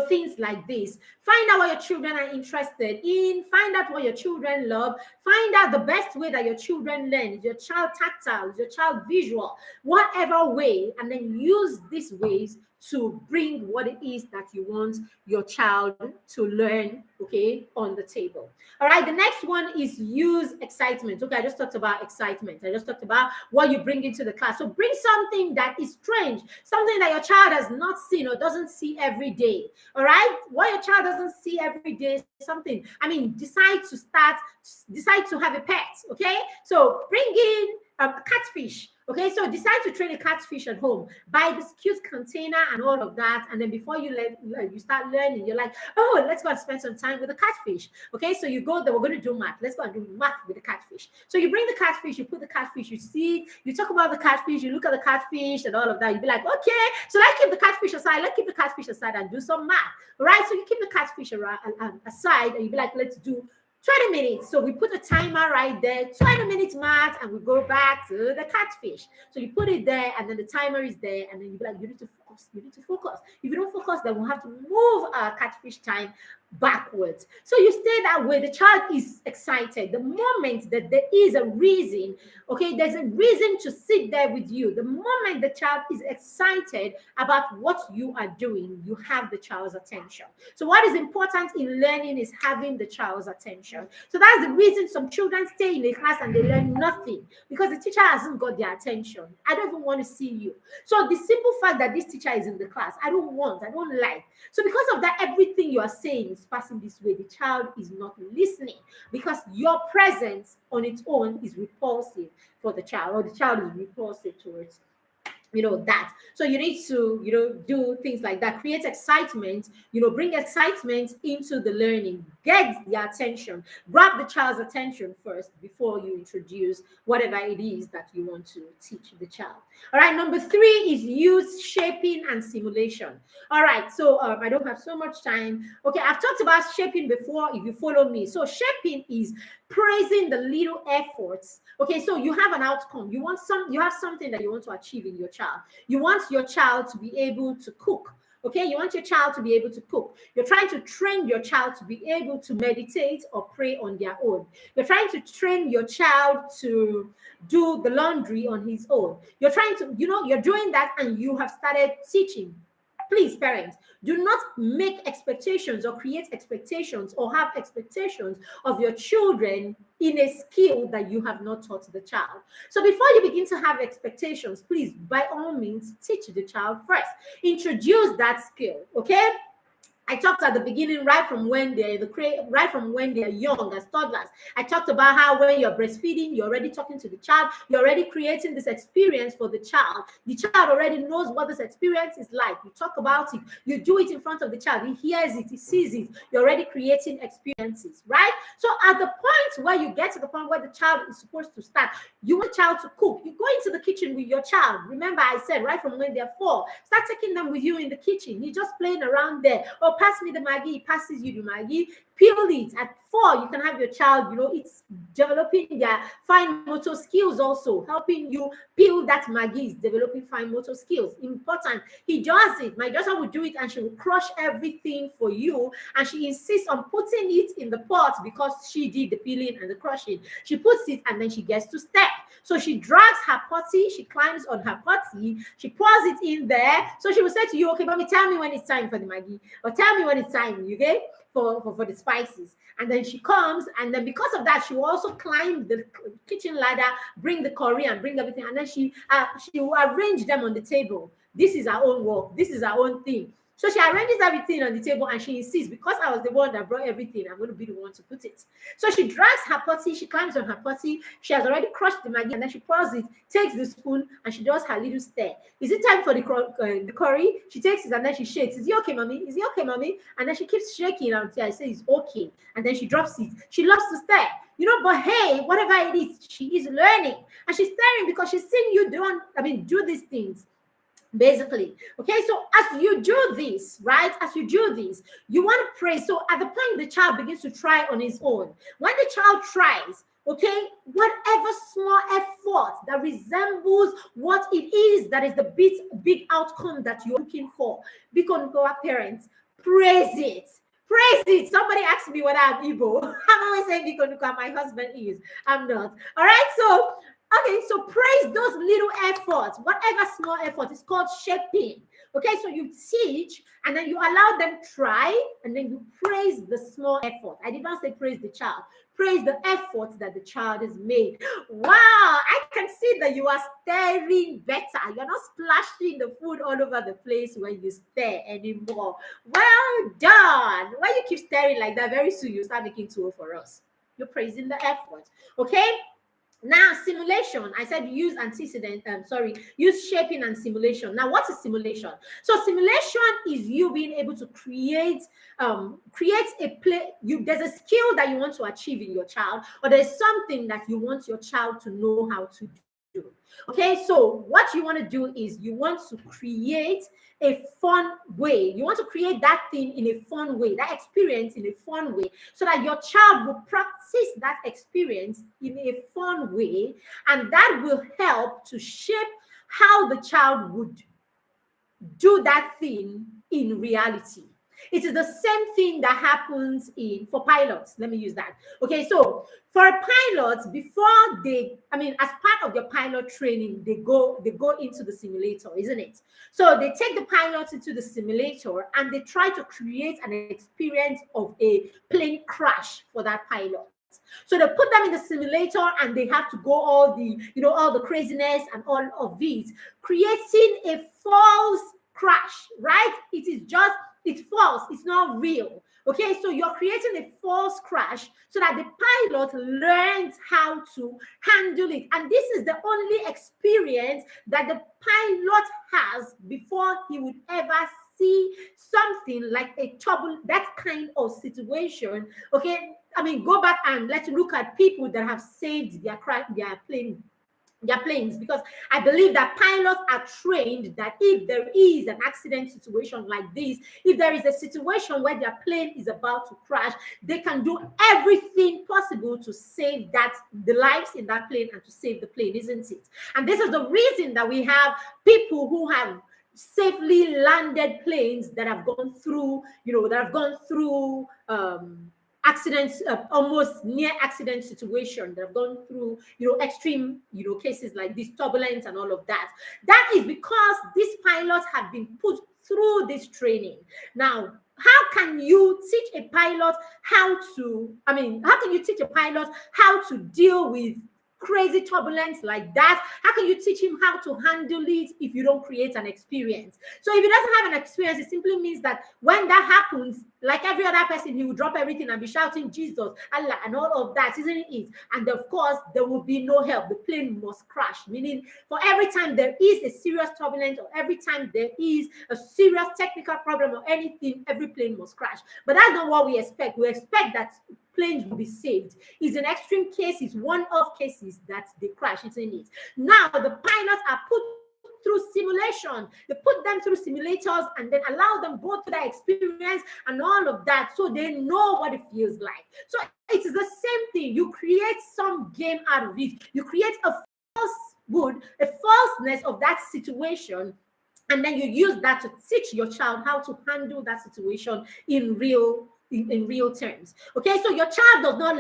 things like this. Find out what your children are interested in. Find out what your children love. Find out the best way that your children learn. Is your child tactile? Is your child visual? Whatever way, and then use these ways to bring what it is that you want your child to learn, okay, on the table. All right, the next one is use excitement. Okay, I just talked about excitement. I just talked about what you bring into the class. So bring something that is strange, something that your child has not seen or doesn't see every day. All right, what your child doesn't see every day, something. I mean, decide to have a pet, okay? So bring in a catfish. Okay, so decide to train a catfish at home. Buy this cute container and all of that. And then before you start learning, you're like, oh, let's go and spend some time with the catfish. Okay, so you go there, we're going to do math. Let's go and do math with the catfish. So you bring the catfish, you put the catfish, you see, you talk about the catfish, you look at the catfish and all of that. You'd be like, okay, so let's keep the catfish aside and do some math. All right, so you keep the catfish aside, and you'd be like, let's do 20 minutes. So we put a timer right there, 20 minutes math, and we go back to the catfish. So you put it there, and then the timer is there, and then you be like, you need to focus. If you don't focus, then we'll have to move our catfish time backwards. So you stay that way. The child is excited. The moment that there is a reason, okay, there's a reason to sit there with you. The moment the child is excited about what you are doing, you have the child's attention. So what is important in learning is having the child's attention. So that's the reason some children stay in a class and they learn nothing, because the teacher hasn't got their attention. I don't even want to see you. So the simple fact that this teacher is in the class, I don't like. So because of that, everything you are saying is passing this way. The child is not listening, because your presence on its own is repulsive for the child, or the child is repulsive towards that. So you need to do things like that, create excitement, bring excitement into the learning, get their attention, grab the child's attention first before you introduce whatever it is that you want to teach the child. All right, number 3 is use shaping and simulation. All right, so I don't have so much time. Okay, I've talked about shaping before if you follow me. So shaping is praising the little efforts. Okay, so you have an outcome, you have something that you want to achieve in your child. You want your child to be able to cook. Okay, you want your child to be able to cook. You're trying to train your child to be able to meditate or pray on their own. You're trying to train your child to do the laundry on his own. You're trying to, you're doing that, and you have started teaching. Please, parents, do not make expectations or create expectations or have expectations of your children in a skill that you have not taught the child. So before you begin to have expectations, please, by all means, teach the child first. Introduce that skill, okay? I talked at the beginning, right from when they're young, as toddlers. I talked about how when you're breastfeeding, you're already talking to the child, you're already creating this experience for the child. The child already knows what this experience is like. You talk about it, you do it in front of the child, he hears it, he sees it. You're already creating experiences, right? So at the point where you get to the point where the child is supposed to start, you want the child to cook. You go into the kitchen with your child. Remember, I said right from when they're 4, start taking them with you in the kitchen. You're just playing around there. Or pass me the Maggie, he passes you the Maggie, peel it. At 4, you can have your child, it's developing their fine motor skills also, helping you peel that Maggie is developing fine motor skills. Important. He does it. My daughter will do it, and she will crush everything for you, and she insists on putting it in the pot because she did the peeling and the crushing. She puts it, and then she gets to step. So she drags her potty, she climbs on her potty, she pours it in there. So she will say to you, okay, mommy, tell me when it's time for the Maggie, or tell me when it's time, okay, for the spices. And then she comes, and then because of that, she will also climb the kitchen ladder, bring the curry and bring everything, and then she will arrange them on the table. This is her own work. This is her own thing. So she arranges everything on the table, and she insists, because I was the one that brought everything, I'm going to be the one to put it. So she drags her potty, she climbs on her potty, she has already crushed the Maggie, and then she pours it, takes the spoon, and she does her little stir. Is it time for the curry? She takes it, and then she shakes. Is it okay, mommy? Is it okay, mommy? And then she keeps shaking until I say it's okay. And then she drops it. She loves to stir. But hey, whatever it is, she is learning. And she's stirring because she's seeing you do these things. Basically, okay, so as you do this, right, you want to pray. So at the point the child begins to try on his own, when the child tries, okay, whatever small effort that resembles what it is that is the big outcome that you're looking for, because parents, praise it. Praise it. Somebody asked me whether I'm Igbo. I'm always saying because my husband is. I'm not. All right, so okay, so praise those little efforts, whatever small effort is called shaping. Okay, so you teach, and then you allow them try, and then you praise the small effort. I did not say praise the child. Praise the efforts that the child has made. Wow, I can see that you are stirring better. You're not splashing the food all over the place when you stir anymore. Well done. Why you keep stirring like that? Very soon you start making tool for us. You're praising the effort. Okay? Now, simulation. I said use use shaping and simulation. Now, what is simulation? So simulation is you being able to create a play. There's a skill that you want to achieve in your child, or there's something that you want your child to know how to do. Okay, so what you want to do is you want to create a fun way. You want to create that thing in a fun way, that experience in a fun way, so that your child will practice that experience in a fun way, and that will help to shape how the child would do that thing in reality. It is the same thing that happens for pilots. Let me use that. Okay, so for a pilot, before as part of your pilot training, they go into the simulator, isn't it? So they take the pilots into the simulator, and they try to create an experience of a plane crash for that pilot. So they put them in the simulator, and they have to go all the craziness and all of these, creating a false crash, right? It's false, it's not real. Okay, so you're creating a false crash so that the pilot learns how to handle it. And this is the only experience that the pilot has before he would ever see something like that kind of situation. Okay, I mean, go back and let's look at people that have saved their planes, because I believe that pilots are trained that if there is an accident situation like this, if there is a situation where their plane is about to crash, they can do everything possible to save the lives in that plane and to save the plane, isn't it? And this is the reason that we have people who have safely landed planes that have gone through, accidents, almost near accident situation, that have gone through, extreme, cases like this, turbulence and all of that. That is because these pilots have been put through this training. Now, how can you teach a pilot how to deal with crazy turbulence like that? How can you teach him how to handle it if you don't create an experience? So if he doesn't have an experience, it simply means that when that happens, like every other person, he will drop everything and be shouting Jesus, Allah, and all of that, isn't it? And of course, there will be no help. The plane must crash, meaning for every time there is a serious turbulence, or every time there is a serious technical problem or anything, every plane must crash. But that's not what we expect. We expect that planes will be saved. It's an extreme cases, one-off cases that they crash, isn't it? Now, the pilots are put through simulation. They put them through simulators and then allow them go through that experience and all of that, so they know what it feels like. So it is the same thing. You create some game out of it. You create a falseness of that situation, and then you use that to teach your child how to handle that situation in real terms. Okay, so your child does not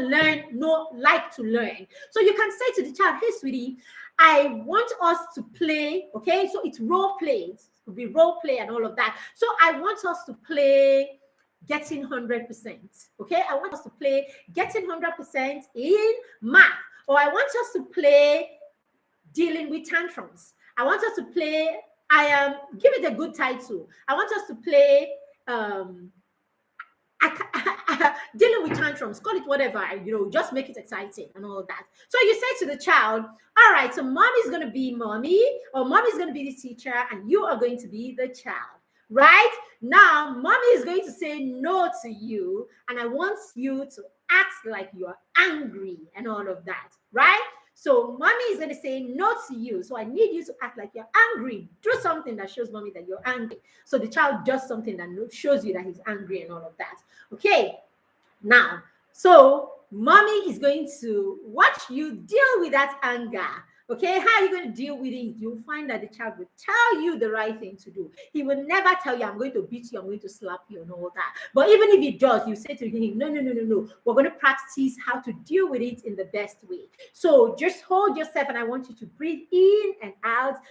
like to learn. So you can say to the child, hey sweetie, I want us to play. Okay, so it's role play. It could be role play and all of that. So I want us to play getting 100%. Okay, I want us to play getting 100% in math, or I want us to play dealing with tantrums. I want us to play, give it a good title. I want us to play dealing with tantrums, call it whatever, just make it exciting and all that. So you say to the child, all right, so mommy's going to be mommy, or mommy's going to be the teacher, and you are going to be the child. Right? Now, mommy is going to say no to you, and I want you to act like you're angry and all of that. Right? So mommy is going to say no to you. So I need you to act like you're angry. Do something that shows mommy that you're angry. So the child does something that shows you that he's angry and all of that. Okay. Now, so mommy is going to watch you deal with that anger. Okay, how are you going to deal with it? You'll find that the child will tell you the right thing to do. He will never tell you, I'm going to beat you, I'm going to slap you, and all that. But even if he does, you say to him, no. We're going to practice how to deal with it in the best way. So just hold yourself, and I want you to breathe in and out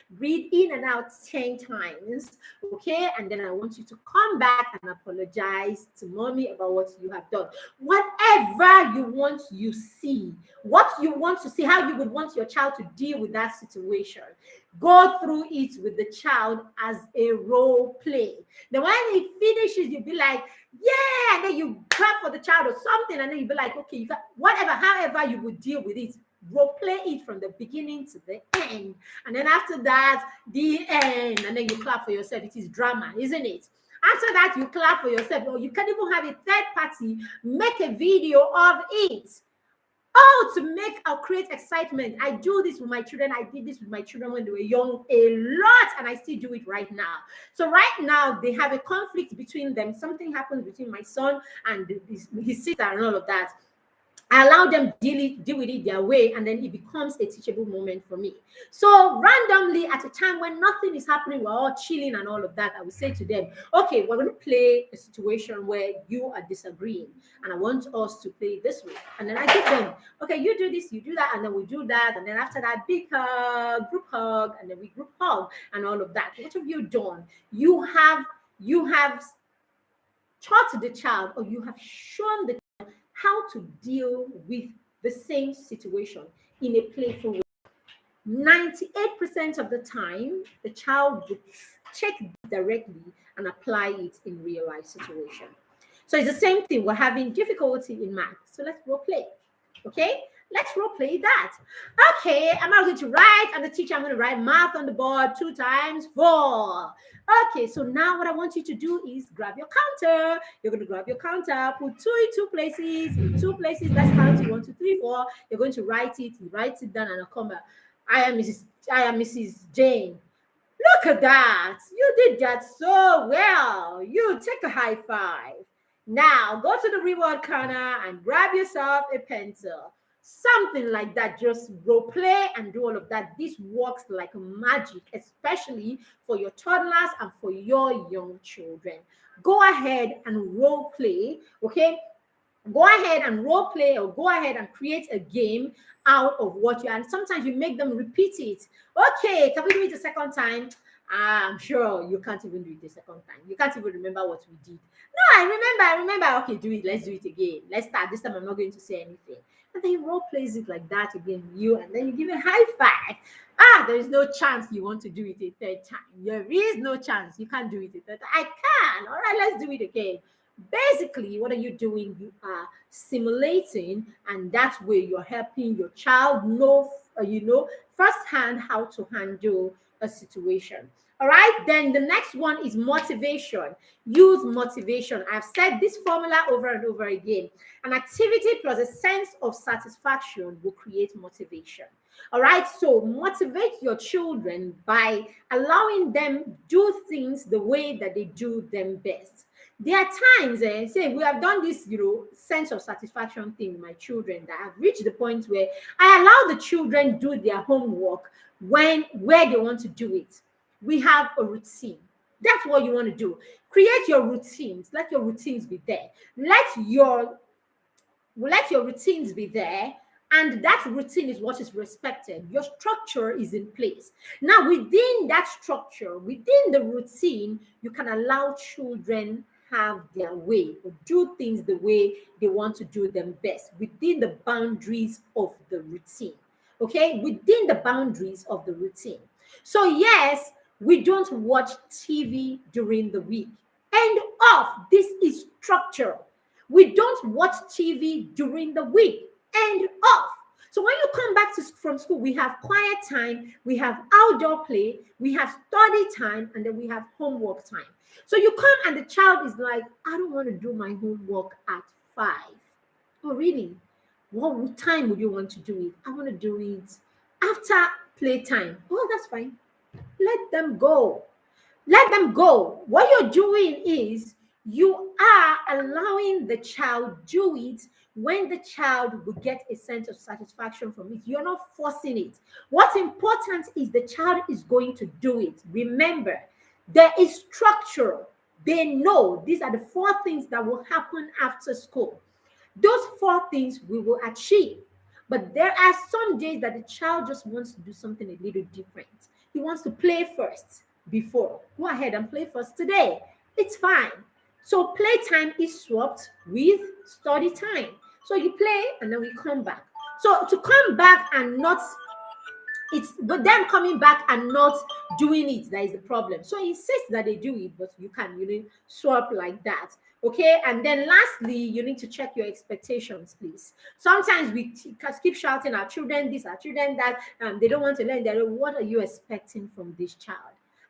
10 times. Okay, and then I want you to come back and apologize to mommy about what you have done. Whatever you want you see, how you would want your child to deal with that situation, go through it with the child as a role play. Then when he finishes, you'll be like, yeah, and then you clap for the child or something, and then you'll be like, okay, however you would deal with it, role play it from the beginning to the end. And then after that, the end, and then you clap for yourself. It is drama, isn't it? After that, you clap for yourself, or you can even have a third party make a video of it. To make or create excitement. I do this with my children. I did this with my children when they were young a lot, and I still do it right now. So right now, they have a conflict between them. Something happens between my son and his sister and all of that. I allow them deal with it their way, and then it becomes a teachable moment for me. So randomly, at a time when nothing is happening, we're all chilling and all of that, I will say to them, okay, we're going to play a situation where you are disagreeing, and I want us to play this way. And then I give them, okay, you do this, you do that, and then we do that, and then after that, big hug, group hug, and then we group hug, and all of that. What have you done? You have taught the child, or you have shown the how to deal with the same situation in a playful way. 98% of the time, the child would check directly and apply it in real life situation. So it's the same thing. We're having difficulty in math. So let's role play. Okay? Let's role play that. Okay, I'm not going to write. I'm the teacher. I'm going to write math on the board 2 times 4. Okay, so now what I want you to do is grab your counter. You're going to grab your counter, put 2 in 2 places. In 2 places, that's counting 1, 2, 3, 4. You're going to write it. You write it down and a comma. I am Mrs. Jane. Look at that. You did that so well. You take a high five. Now go to the reward corner and grab yourself a pencil. Something like that. Just role play and do all of that. This works like magic, especially for your toddlers and for your young children. Go ahead and role play, okay? Go ahead and role play or go ahead and create a game out of what you, and sometimes you make them repeat it. Okay, can we do it the second time? I'm sure you can't even do it the second time. You can't even remember what we did. No, I remember. Okay, do it. Let's do it again. Let's start. This time I'm not going to say anything. And then you role plays it like that again, and then you give a high five. There is no chance you want to do it a third time. There is no chance. You can't do it a third time. I can. All right, let's do it again. Basically, what are you doing? You are simulating, and that way you're helping your child know, firsthand how to handle a situation. All right, then the next one is motivation. Use motivation. I've said this formula over and over again. An activity plus a sense of satisfaction will create motivation. All right, so motivate your children by allowing them do things the way that they do them best. There are times, say we have done this, sense of satisfaction thing with my children, that I've reached the point where I allow the children do their homework where they want to do it. We have a routine. That's what you want to do. Create your routines. Let your routines be there. Let your routines be there, and that routine is what is respected. Your structure is in place. Now, within that structure, within the routine, you can allow children have their way or do things the way they want to do them best within the boundaries of the routine. Okay, within the boundaries of the routine. So yes, we don't watch TV during the week. End of. This is structure. We don't watch TV during the week. End of. So when you come back from school, we have quiet time, we have outdoor play, we have study time, and then we have homework time. So you come and the child is like, I don't want to do my homework at 5. Oh, really? What time would you want to do it? I want to do it after playtime. Oh, that's fine. Let them go. Let them go. What you're doing is you are allowing the child do it when the child will get a sense of satisfaction from it. You're not forcing it. What's important is the child is going to do it. Remember, there is structure. They know these are the 4 things that will happen after school. Those 4 things we will achieve. But there are some days that the child just wants to do something a little different. He wants to play first before. Go ahead and play first today. It's fine. So playtime is swapped with study time. So you play and then we come back. So to come back and not, it's but them coming back and not doing it that is the problem. So he insists that they do it, but you can swap like that. Okay, and then lastly, you need to check your expectations, please. Sometimes we keep shouting our children this, our children that, they don't want to learn. What are you expecting from this child?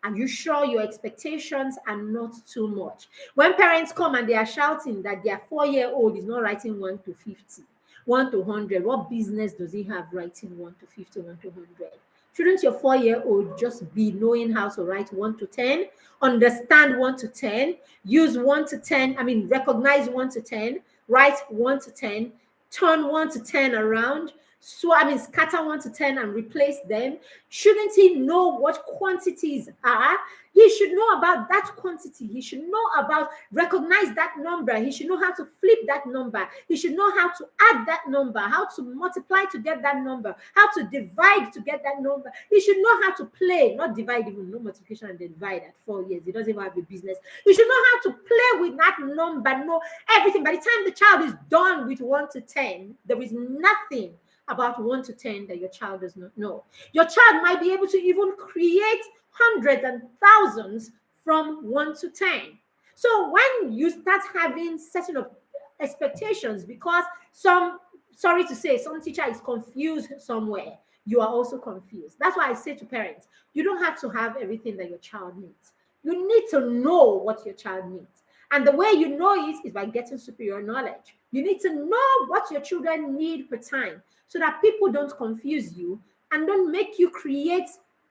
Are you sure your expectations are not too much? When parents come and they are shouting that their 4-year-old is not writing 1 to 50, 1 to 100, what business does he have writing 1 to 50, 1 to 100? Shouldn't your 4-year-old just be knowing how to write 1 to 10, understand 1 to 10, use 1 to 10, recognize 1 to 10, write 1 to 10, turn 1 to 10 around, scatter 1 to 10 and replace them? Shouldn't he know what quantities are? He should know about that quantity. He should know about, recognize that number. He should know how to flip that number. He should know how to add that number, how to multiply to get that number, how to divide to get that number. He should know how to play, not divide, even no multiplication and divide at 4 years. He doesn't even have a business. He should know how to play with that number, know everything. By the time the child is done with 1 to 10, there is nothing about 1 to 10 that your child does not know. Your child might be able to even create hundreds and thousands from 1 to 10. So when you start having certain of expectations, because sorry to say, some teacher is confused somewhere, you are also confused. That's why I say to parents, you don't have to have everything that your child needs. You need to know what your child needs. And the way you know it is by getting superior knowledge. You need to know what your children need per time so that people don't confuse you and don't make you create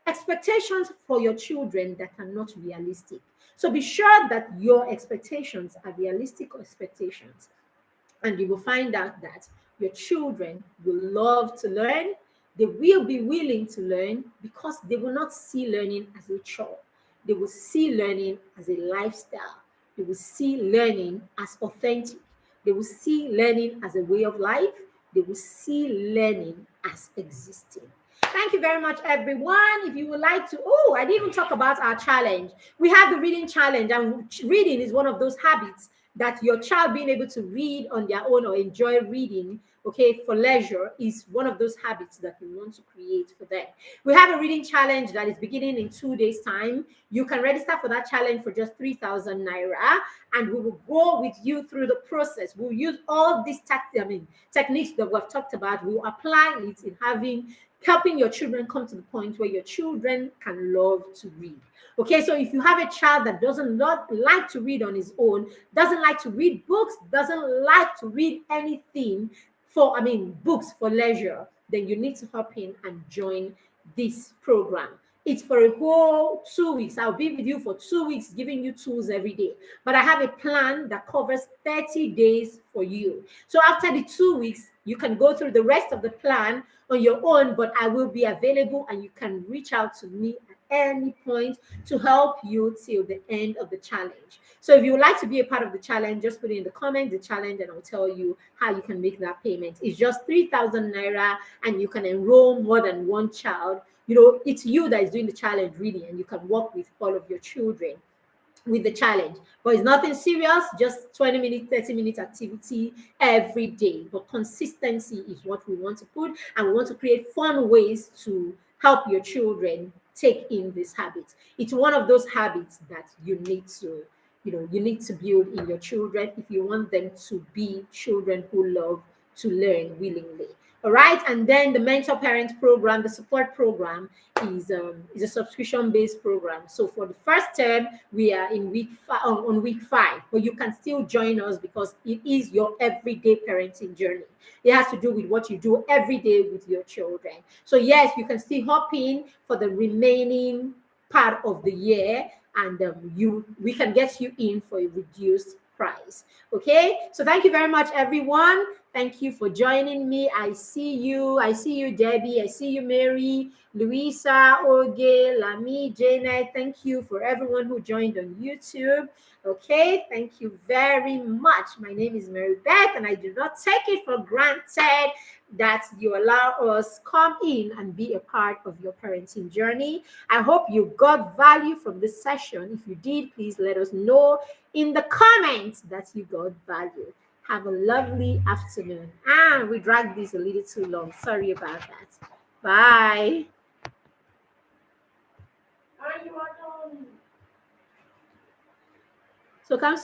expectations for your children that are not realistic. So be sure that your expectations are realistic expectations, and you will find out that your children will love to learn. They will be willing to learn because they will not see learning as a chore. They will see learning as a lifestyle. They will see learning as authentic. They will see learning as a way of life. They will see learning as existing. Thank you very much, everyone. If you would like to, oh, I didn't even talk about our challenge. We have the reading challenge, and reading is one of those habits that your child being able to read on their own or enjoy reading, okay, for leisure is one of those habits that we want to create for them. We have a reading challenge that is beginning in 2 days' time. You can register for that challenge for just 3,000 naira, and we will go with you through the process. We'll use all these techniques that we've talked about. We'll apply it in helping your children come to the point where your children can love to read. Okay, so if you have a child that doesn't not like to read on his own, doesn't like to read books, doesn't like to read anything books for leisure, then you need to hop in and join this program. It's for a whole 2 weeks. I'll be with you for 2 weeks, giving you tools every day. But I have a plan that covers 30 days for you. So after the 2 weeks, you can go through the rest of the plan on your own, but I will be available and you can reach out to me at any point to help you till the end of the challenge. So if you would like to be a part of the challenge, just put in the comments the challenge and I'll tell you how you can make that payment. It's just 3,000 naira and you can enroll more than one child. It's you that is doing the challenge really, and you can work with all of your children with the challenge. But it's nothing serious, just 20 minutes, 30 minutes activity every day. But consistency is what we want to put, and we want to create fun ways to help your children take in this habit. It's one of those habits that you need to build in your children if you want them to be children who love to learn willingly. All right, and then the mentor parent program, the support program, is a subscription-based program. So for the first term, we are in on week 5, but you can still join us because it is your everyday parenting journey. It has to do with what you do every day with your children. So yes, you can still hop in for the remaining part of the year, and we can get you in for a reduced price. Okay, so thank you very much, everyone. Thank you for joining me. I see you, Debbie. I see you, Mary, Louisa, Oge, Lami, Janet. Thank you for everyone who joined on YouTube. Okay, thank you very much. My name is Mary Beth, and I do not take it for granted that you allow us come in and be a part of your parenting journey. I hope you got value from this session. If you did, please let us know in the comments that you got value. Have a lovely afternoon. We dragged this a little too long. Sorry about that. Bye. So come